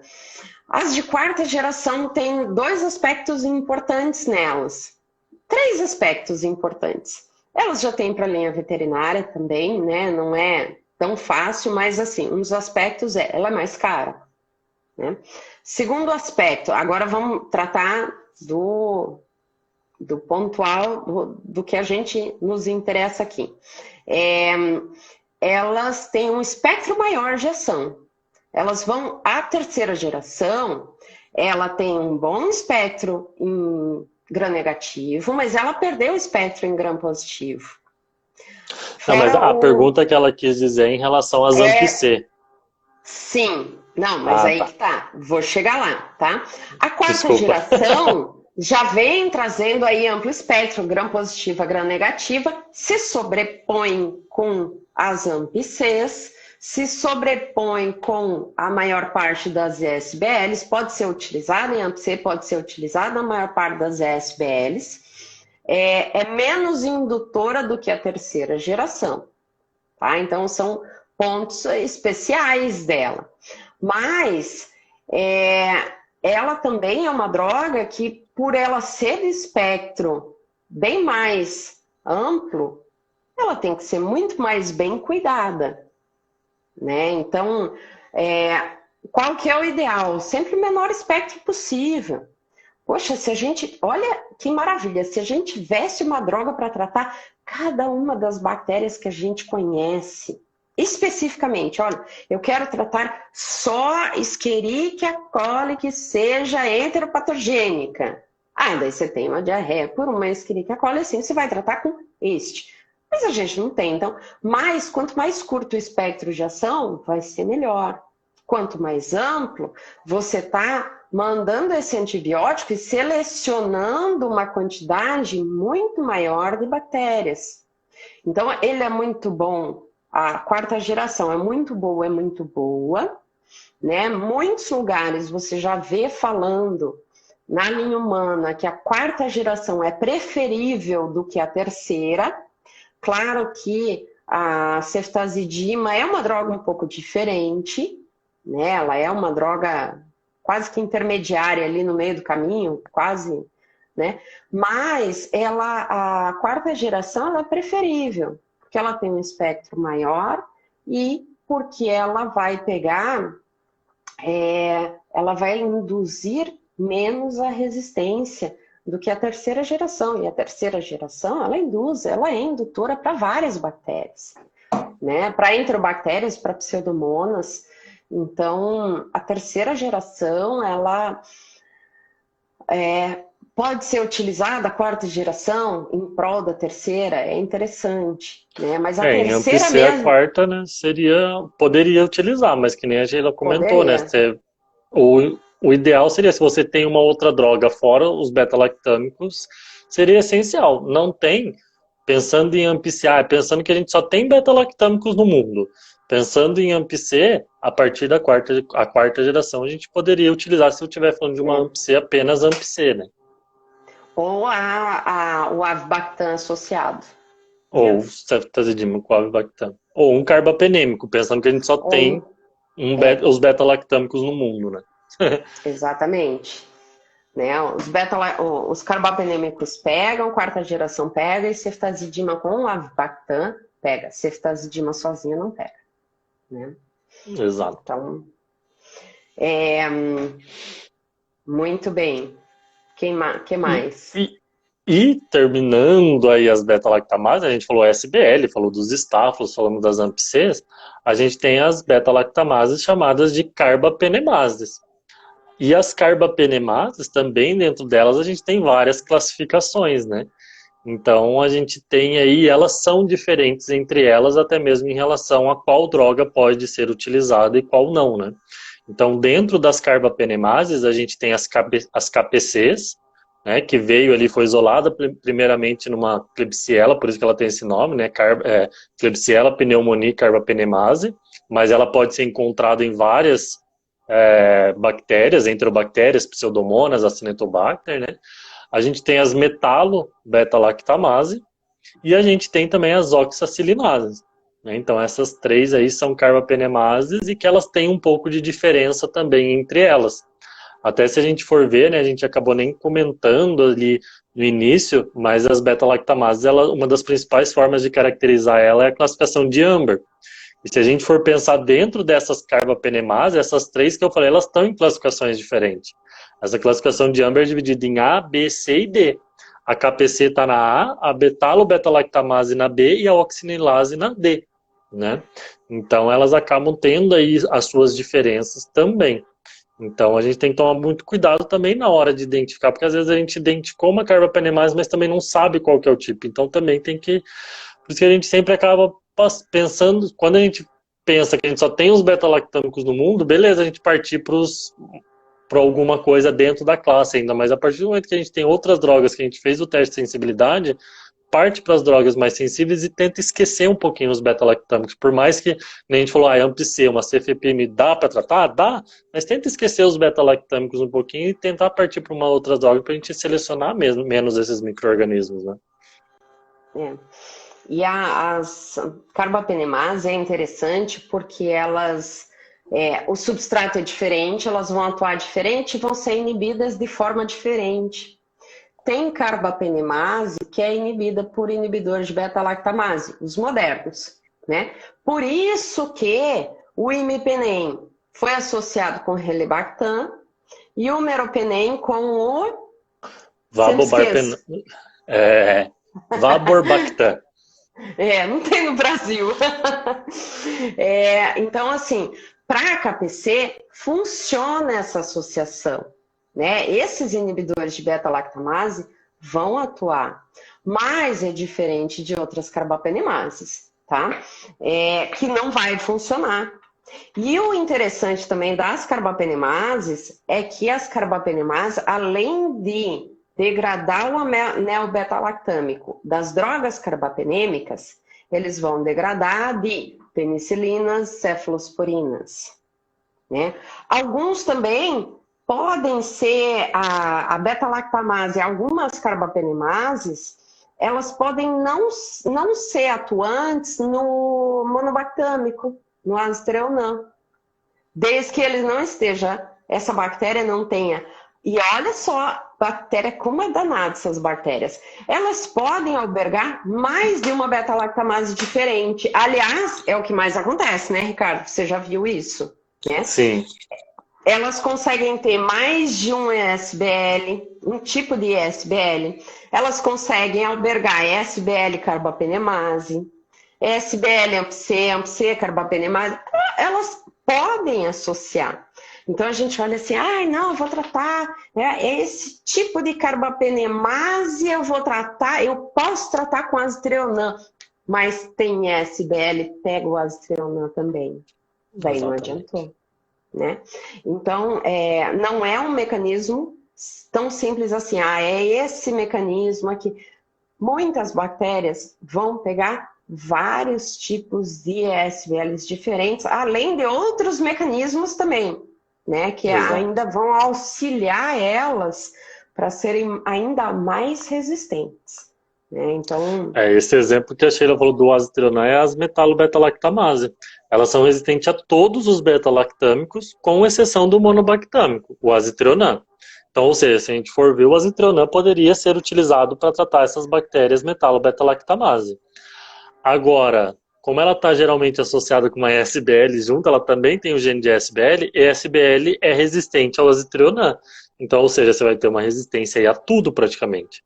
As de quarta geração têm dois aspectos importantes nelas. Três aspectos importantes. Elas já têm para a linha veterinária também, né? Não é tão fácil, mas assim, um dos aspectos ela é mais cara, né? Segundo aspecto, agora vamos tratar do pontual, do que a gente nos interessa aqui. Elas têm um espectro maior de ação. Elas vão, a terceira geração, ela tem um bom espectro em gram-negativo, mas ela perdeu o espectro em gram-positivo. Não, mas a pergunta que ela quis dizer é em relação às AMP-C. Sim, não, mas aí tá. que tá, vou chegar lá, tá? A quarta geração já vem trazendo aí amplo espectro, gram-positiva, gram-negativa, se sobrepõe com as AMP-Cs, se sobrepõe com a maior parte das ESBLs, pode ser utilizada em AMP-C, pode ser utilizada na maior parte das ESBLs, é menos indutora do que a terceira geração, tá? Então são pontos especiais dela. Mas ela também é uma droga que, por ela ser de espectro bem mais amplo, ela tem que ser muito mais bem cuidada, né? Então, qual que é o ideal? Sempre o menor espectro possível. Poxa, se a gente... Olha que maravilha! Se a gente tivesse uma droga para tratar cada uma das bactérias que a gente conhece, especificamente, olha, eu quero tratar só Escherichia coli que seja enteropatogênica. Daí você tem uma diarreia por uma Escherichia coli, assim, você vai tratar com este. Mas a gente não tem, então, quanto mais curto o espectro de ação, vai ser melhor. Quanto mais amplo, você está mandando esse antibiótico e selecionando uma quantidade muito maior de bactérias. Então, ele é muito bom. A quarta geração é muito boa, né? Muitos lugares você já vê falando na linha humana que a quarta geração é preferível do que a terceira. Claro que a ceftazidima é uma droga um pouco diferente, né? Ela é uma droga quase que intermediária ali no meio do caminho, quase, né? Mas a quarta geração ela é preferível, porque ela tem um espectro maior e porque ela vai pegar, ela vai induzir menos a resistência do que a terceira geração. E a terceira geração, ela é indutora para várias bactérias, né? Para enterobactérias, para pseudomonas. Então, a terceira geração, ela pode ser utilizada, a quarta geração, em prol da terceira, é interessante, né? Mas a terceira em mesmo... a quarta, né, poderia utilizar, mas que nem a Sheila comentou, né? O ideal seria, se você tem uma outra droga fora os beta-lactâmicos, seria essencial. Não tem, pensando em AMP-C, pensando que a gente só tem beta-lactâmicos no mundo. Pensando em AMP-C, a partir da quarta geração, a gente poderia utilizar, se eu estiver falando de uma AMP-C, apenas AMP-C, né? Ou o avibactam associado. Ou ceftazidima com avibactam. Ou um carbapenêmico, pensando que a gente só tem os beta-lactâmicos no mundo, né? Exatamente. Né? Os carbapenêmicos pegam, quarta geração pega, e ceftazidima com avibactam pega. Ceftazidima sozinha não pega. Né? Exato. Então, muito bem. Que mais? E terminando aí as beta-lactamases, a gente falou SBL, falou dos estáfilos, falamos das AMP-Cs, a gente tem as beta-lactamases chamadas de carbapenemases. E as carbapenemases, também dentro delas, a gente tem várias classificações, né? Então, a gente tem aí, elas são diferentes entre elas, até mesmo em relação a qual droga pode ser utilizada e qual não, né? Então, dentro das carbapenemases, a gente tem as KPCs, né, que veio ali, foi isolada primeiramente numa Klebsiella, por isso que ela tem esse nome, né? Klebsiella pneumoniae carbapenemase, mas ela pode ser encontrada em várias bactérias, enterobactérias, pseudomonas, acinetobacter, né? A gente tem as metalo-beta-lactamase e a gente tem também as oxacilinases, né? Então essas três aí são carbapenemases e que elas têm um pouco de diferença também entre elas. Até se a gente for ver, né, a gente acabou nem comentando ali no início, mas as beta-lactamases, uma das principais formas de caracterizar ela é a classificação de Amber, E se a gente for pensar dentro dessas carbapenemases, essas três que eu falei, elas estão em classificações diferentes. Essa classificação de Amber é dividida em A, B, C e D. A KPC está na A betalo-beta-lactamase na B e a oxinilase na D, né? Então elas acabam tendo aí as suas diferenças também. Então a gente tem que tomar muito cuidado também na hora de identificar, porque às vezes a gente identificou uma carbapenemase, mas também não sabe qual que é o tipo. Então também tem que... Por isso que a gente sempre acaba pensando, quando a gente pensa que a gente só tem os beta-lactâmicos no mundo, beleza, a gente partir para alguma coisa dentro da classe ainda, mas a partir do momento que a gente tem outras drogas que a gente fez o teste de sensibilidade, parte para as drogas mais sensíveis e tenta esquecer um pouquinho os beta-lactâmicos, por mais que, nem a gente falou, AMP-C, uma CFPM dá para tratar? Dá, mas tenta esquecer os beta-lactâmicos um pouquinho e tentar partir para uma outra droga para a gente selecionar mesmo, menos esses micro-organismos, né? E as carbapenemases é interessante porque elas, o substrato é diferente, elas vão atuar diferente e vão ser inibidas de forma diferente. Tem carbapenemase que é inibida por inibidores de beta-lactamase, os modernos, né? Por isso que o imipenem foi associado com o Helibactam e o meropenem com o... Vaborbactam. Não tem no Brasil. Então, assim, para a KPC, funciona essa associação, né? Esses inibidores de beta-lactamase vão atuar, mas é diferente de outras carbapenemases, tá? Que não vai funcionar. E o interessante também das carbapenemases é que as carbapenemases, além de degradar o anel beta-lactâmico das drogas carbapenêmicas, eles vão degradar de penicilinas, cefalosporinas, né? Alguns também podem ser a beta-lactamase, algumas carbapenemases, elas podem não ser atuantes no monobactâmico, no azitreonam, desde que ele não esteja, essa bactéria não tenha. E olha só, bactéria, como é danada essas bactérias. Elas podem albergar mais de uma beta-lactamase diferente. Aliás, é o que mais acontece, né, Ricardo? Você já viu isso, né? Sim. Elas conseguem ter mais de um ESBL, um tipo de ESBL. Elas conseguem albergar ESBL carbapenemase, ESBL AMP-C, AMP-C carbapenemase. Elas podem associar. Então a gente olha assim, não, eu vou tratar esse tipo de carbapenemase, eu posso tratar com azitreonam, mas tem ESBL, pega o azitreonam também. Daí não adiantou, né? Então, não é um mecanismo tão simples assim, é esse mecanismo aqui. Muitas bactérias vão pegar vários tipos de ESBLs diferentes, além de outros mecanismos também, né, que ainda vão auxiliar elas para serem ainda mais resistentes, né? Então... esse exemplo que a Sheila falou do azitreonam é as metalo-beta-lactamase. Elas são resistentes a todos os beta-lactâmicos, com exceção do monobactâmico, o azitreonam. Então, ou seja, se a gente for ver, o azitreonam poderia ser utilizado para tratar essas bactérias metalo-beta-lactamase. Agora, como ela está geralmente associada com uma ESBL junto, ela também tem o gene de ESBL, e ESBL é resistente ao azitreonam. Então, ou seja, você vai ter uma resistência aí a tudo praticamente.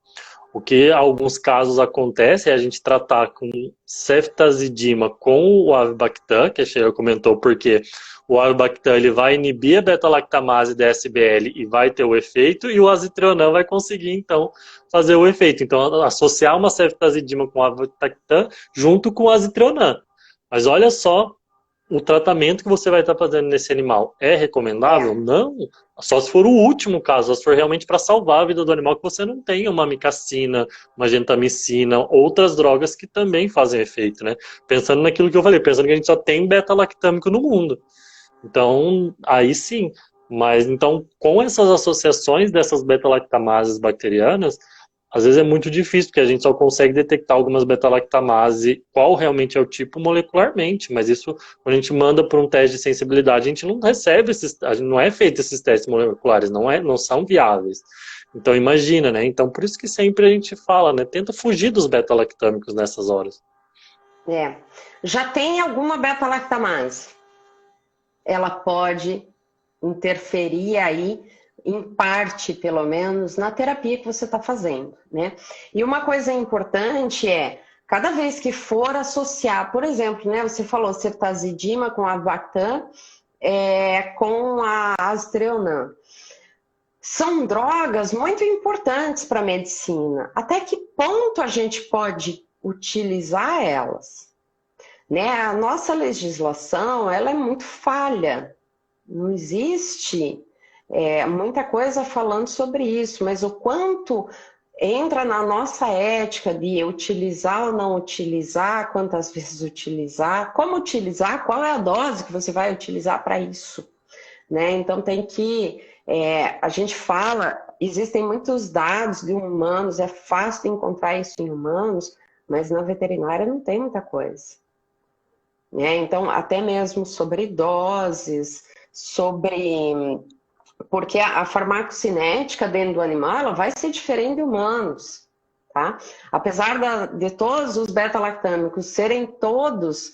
O que em alguns casos acontece é a gente tratar com ceftazidima com o avibactam, que a Sheila comentou, porque o avibactam ele vai inibir a beta-lactamase da SBL e vai ter o efeito, e o azitreonam vai conseguir, então, fazer o efeito. Então, associar uma ceftazidima com o avibactam junto com o azitreonam. Mas olha só, o tratamento que você vai estar fazendo nesse animal é recomendável? Não. Só se for o último caso, só se for realmente para salvar a vida do animal, que você não tenha uma amicacina, uma gentamicina, outras drogas que também fazem efeito, né? Pensando naquilo que eu falei, pensando que a gente só tem beta-lactâmico no mundo. Então, aí sim. Mas, então, com essas associações dessas beta-lactamases bacterianas, às vezes é muito difícil, porque a gente só consegue detectar algumas beta-lactamase, qual realmente é o tipo molecularmente, mas isso, quando a gente manda para um teste de sensibilidade, a gente não recebe não é feito esses testes moleculares, não são viáveis. Então imagina, né? Então por isso que sempre a gente fala, né? Tenta fugir dos beta-lactâmicos nessas horas. Já tem alguma beta-lactamase. Ela pode interferir aí, em parte, pelo menos, na terapia que você está fazendo, né? E uma coisa importante é, cada vez que for associar, por exemplo, né, você falou ceftazidima com a Bactam, com a Aztreonam. São drogas muito importantes para a medicina. Até que ponto a gente pode utilizar elas? Né? A nossa legislação ela é muito falha. Não existe muita coisa falando sobre isso, mas o quanto entra na nossa ética de utilizar ou não utilizar, quantas vezes utilizar, como utilizar, qual é a dose que você vai utilizar para isso. Né? Então tem que... a gente fala, existem muitos dados de humanos, é fácil de encontrar isso em humanos, mas na veterinária não tem muita coisa. Né? Então, até mesmo sobre doses, porque a farmacocinética dentro do animal ela vai ser diferente de humanos. Tá? Apesar de todos os beta-lactâmicos serem todos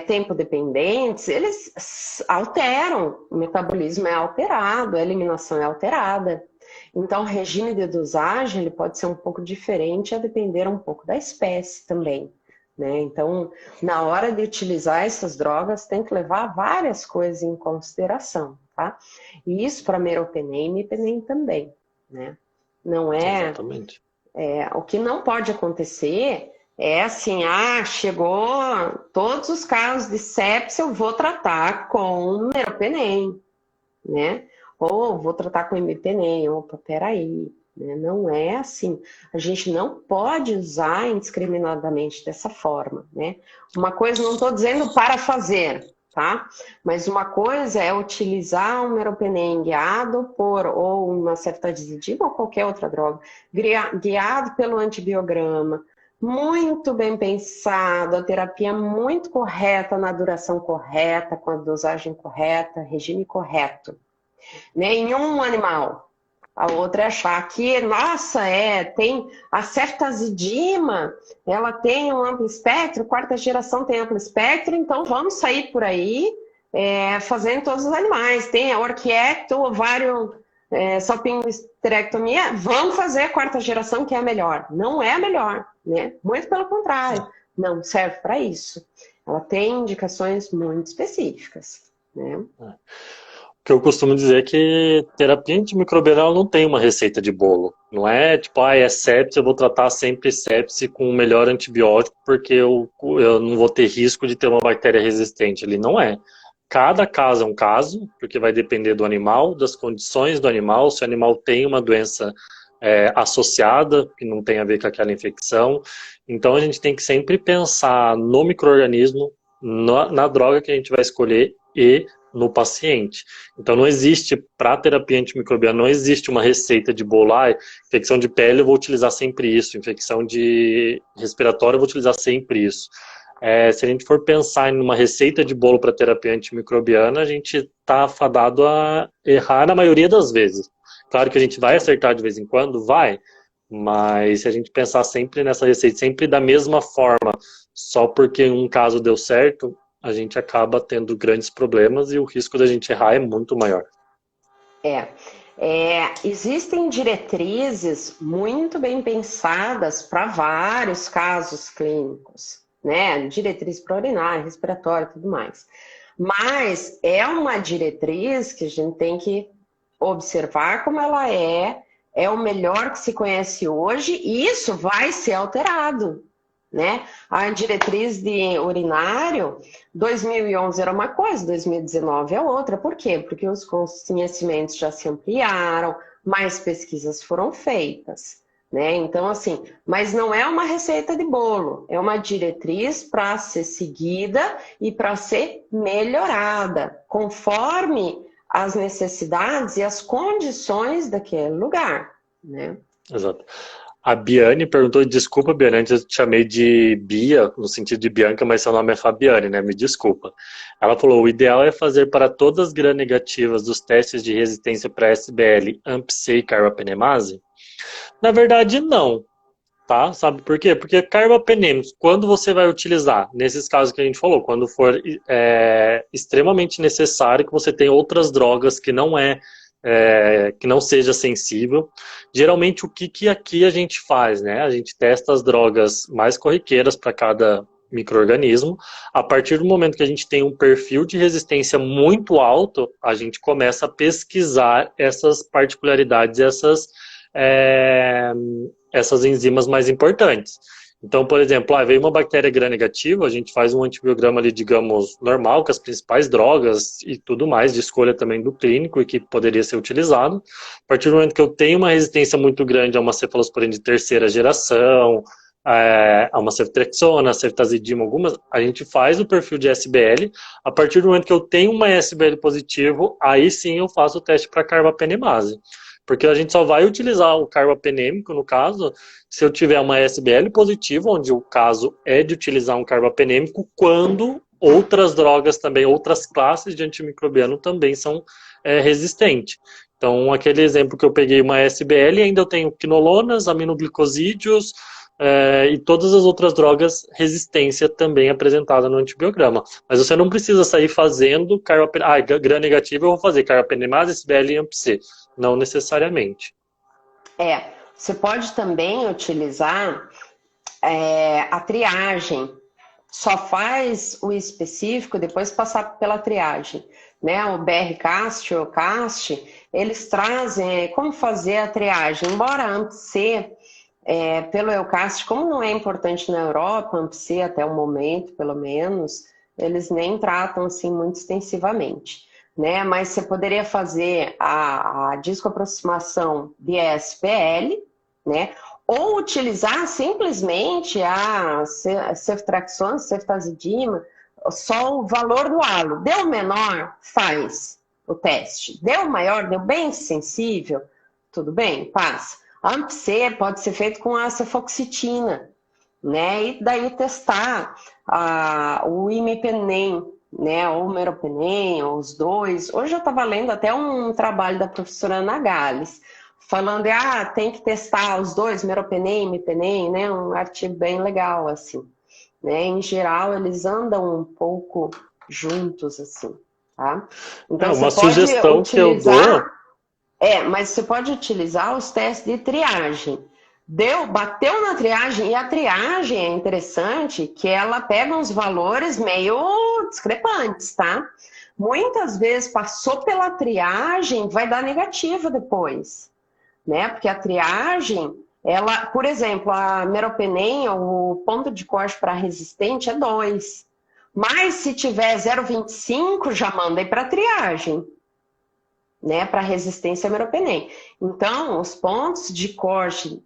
tempo dependentes, eles alteram, o metabolismo é alterado, a eliminação é alterada. Então, o regime de dosagem ele pode ser um pouco diferente a depender um pouco da espécie também. Né? Então, na hora de utilizar essas drogas, tem que levar várias coisas em consideração. Tá? E isso para meropenem e mipenem também. Né? Não é... Exatamente. O que não pode acontecer... assim, chegou todos os casos de sepsia, eu vou tratar com meropenem, né? Ou vou tratar com imipenem, opa, peraí, né? Não é assim. A gente não pode usar indiscriminadamente dessa forma, né? Uma coisa, não estou dizendo para fazer, tá? Mas uma coisa é utilizar um meropenem guiado ou uma ceftazidima ou qualquer outra droga, guiado pelo antibiograma, muito bem pensado, a terapia muito correta, na duração correta, com a dosagem correta, regime correto. Nenhum animal. A outra é achar que, nossa, tem a ceftazidima, ela tem um amplo espectro, quarta geração tem amplo espectro, então vamos sair por aí fazendo todos os animais. Tem a orquiecto, ovário, salpingoesterectomia, vamos fazer a quarta geração que é a melhor. Não é a melhor, né? Muito pelo contrário, não serve para isso. Ela tem indicações muito específicas, né? O que eu costumo dizer é que terapia antimicrobiana não tem uma receita de bolo. Não é tipo, é sepse, eu vou tratar sempre sepse com o melhor antibiótico porque eu não vou ter risco de ter uma bactéria resistente. Ele não é. Cada caso é um caso, porque vai depender do animal, das condições do animal, se o animal tem uma doença associada, que não tem a ver com aquela infecção. Então a gente tem que sempre pensar no micro-organismo, na droga que a gente vai escolher e no paciente. Então não existe, para terapia antimicrobiana, não existe uma receita de bolo. Infecção de pele eu vou utilizar sempre isso, infecção de respiratória eu vou utilizar sempre isso. Se a gente for pensar em uma receita de bolo para terapia antimicrobiana, a gente está fadado a errar na maioria das vezes. Claro que a gente vai acertar de vez em quando, vai, mas se a gente pensar sempre nessa receita, sempre da mesma forma, só porque um caso deu certo, a gente acaba tendo grandes problemas e o risco da gente errar é muito maior. Existem diretrizes muito bem pensadas para vários casos clínicos, né? Diretriz para urinária, respiratória e tudo mais. Mas é uma diretriz que a gente tem que observar como ela é o melhor que se conhece hoje e isso vai ser alterado, né? A diretriz de urinário, 2011 era uma coisa, 2019 é outra. Por quê? Porque os conhecimentos já se ampliaram, mais pesquisas foram feitas, né? Então, assim, mas não é uma receita de bolo, é uma diretriz para ser seguida e para ser melhorada, conforme as necessidades e as condições daquele lugar, né? Exato. A Biane perguntou, desculpa, Biane, antes eu te chamei de Bia, no sentido de Bianca, mas seu nome é Fabiane, né? Me desculpa. Ela falou, o ideal é fazer para todas as gram-negativas dos testes de resistência para SBL, AMP-C e carbapenemase? Na verdade, não. tá? Sabe por quê? Porque carbapenêmicos, quando você vai utilizar, nesses casos que a gente falou, quando for extremamente necessário que você tenha outras drogas que não seja sensível. Geralmente, o que aqui a gente faz, né? A gente testa as drogas mais corriqueiras para cada micro-organismo. A partir do momento que a gente tem um perfil de resistência muito alto, a gente começa a pesquisar essas particularidades, essas enzimas mais importantes. Então, por exemplo, veio uma bactéria gram-negativa, a gente faz um antibiograma ali, digamos, normal, com as principais drogas e tudo mais, de escolha também do clínico e que poderia ser utilizado. A partir do momento que eu tenho uma resistência muito grande a uma cefalosporina de terceira geração, a uma ceftriaxona, ceftazidima, algumas, a gente faz o perfil de SBL. A partir do momento que eu tenho uma SBL positivo, aí sim eu faço o teste para carbapenemase. Porque a gente só vai utilizar o carbapenêmico, no caso, se eu tiver uma SBL positiva, onde o caso é de utilizar um carbapenêmico, quando outras drogas também, outras classes de antimicrobiano também são resistentes. Então, aquele exemplo que eu peguei, uma SBL, ainda eu tenho quinolonas, aminoglicosídeos e todas as outras drogas, resistência também apresentada no antibiograma. Mas você não precisa sair fazendo carbapenêmico. Gram negativo, eu vou fazer carbapenemase, SBL e AMP-C. Não necessariamente. Você pode também utilizar a triagem. Só faz o específico depois passar pela triagem. Né? O BR-CAST ou CAST, eles trazem como fazer a triagem. Embora a AMP-C, pelo EUCAST, como não é importante na Europa, a AMP-C até o momento, pelo menos, eles nem tratam assim muito extensivamente. Né? Mas você poderia fazer a discoaproximação de SPL, né? Ou utilizar simplesmente a ceftriaxona, ceftazidima, só o valor do halo. Deu menor, faz o teste. Deu maior, deu bem sensível, tudo bem, passa. A AMP-C pode ser feito com a cefoxitina, né? E daí testar o imipenem, né, ou meropenem, ou os dois. Hoje eu estava lendo até um trabalho da professora Ana Gales, falando tem que testar os dois, meropenem, imipenem, né, um artigo bem legal, assim. Né? Em geral, eles andam um pouco juntos, assim, tá? Então, uma sugestão que eu dou... mas você pode utilizar os testes de triagem. Bateu na triagem, e a triagem é interessante que ela pega uns valores meio discrepantes, tá? Muitas vezes passou pela triagem, vai dar negativo depois, né? Porque a triagem, ela, por exemplo, a meropenem, o ponto de corte para resistente é 2. Mas se tiver 0,25, já manda ir para triagem. Né, para resistência a meropenem. Então, os pontos de corte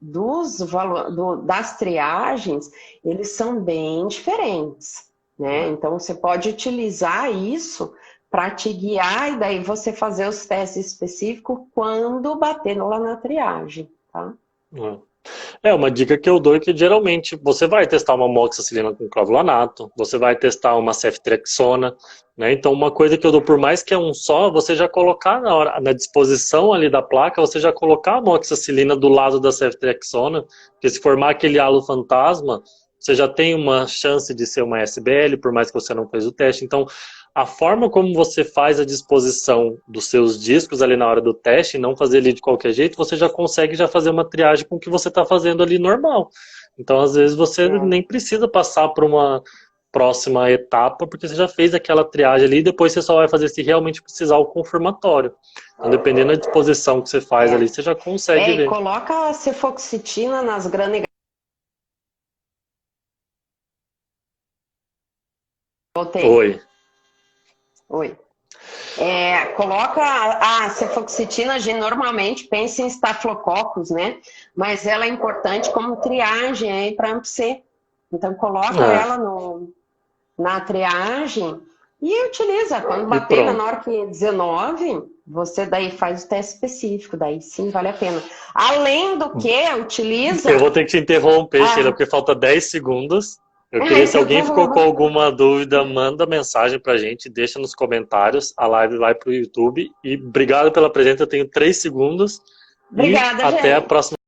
das triagens, eles são bem diferentes. Né? Então, você pode utilizar isso para te guiar e daí você fazer os testes específicos quando bater lá na triagem. Tá? Uma dica que eu dou é que geralmente você vai testar uma amoxicilina com clavulanato, você vai testar uma ceftriaxona, né? Então uma coisa que eu dou, por mais que é um só, você já colocar na disposição ali da placa, você já colocar a amoxicilina do lado da ceftriaxona, porque se formar aquele halo fantasma, você já tem uma chance de ser uma SBL, por mais que você não fez o teste. Então, a forma como você faz a disposição dos seus discos ali na hora do teste, não fazer ali de qualquer jeito, você já consegue fazer uma triagem com o que você está fazendo ali normal. Então, às vezes, você nem precisa passar por uma próxima etapa, porque você já fez aquela triagem ali, e depois você só vai fazer se realmente precisar o confirmatório. Então, dependendo da disposição que você faz ali, você já consegue ver. Coloca a cefoxitina nas gram-negativas. Oi. Coloca a cefoxitina, a gente normalmente pensa em estafilococcus, né? Mas ela é importante como triagem aí para AMP-C. Então coloca ela na triagem e utiliza. Quando bater na hora que 19, você daí faz o teste específico, daí sim vale a pena. Além do que, utiliza... Eu vou ter que te interromper, Sheila, porque falta 10 segundos. Eu queria, se alguém ficou com alguma dúvida, manda mensagem pra gente, deixa nos comentários, a live vai pro YouTube. E obrigado pela presença, eu tenho 3 segundos. Obrigada, e até a próxima.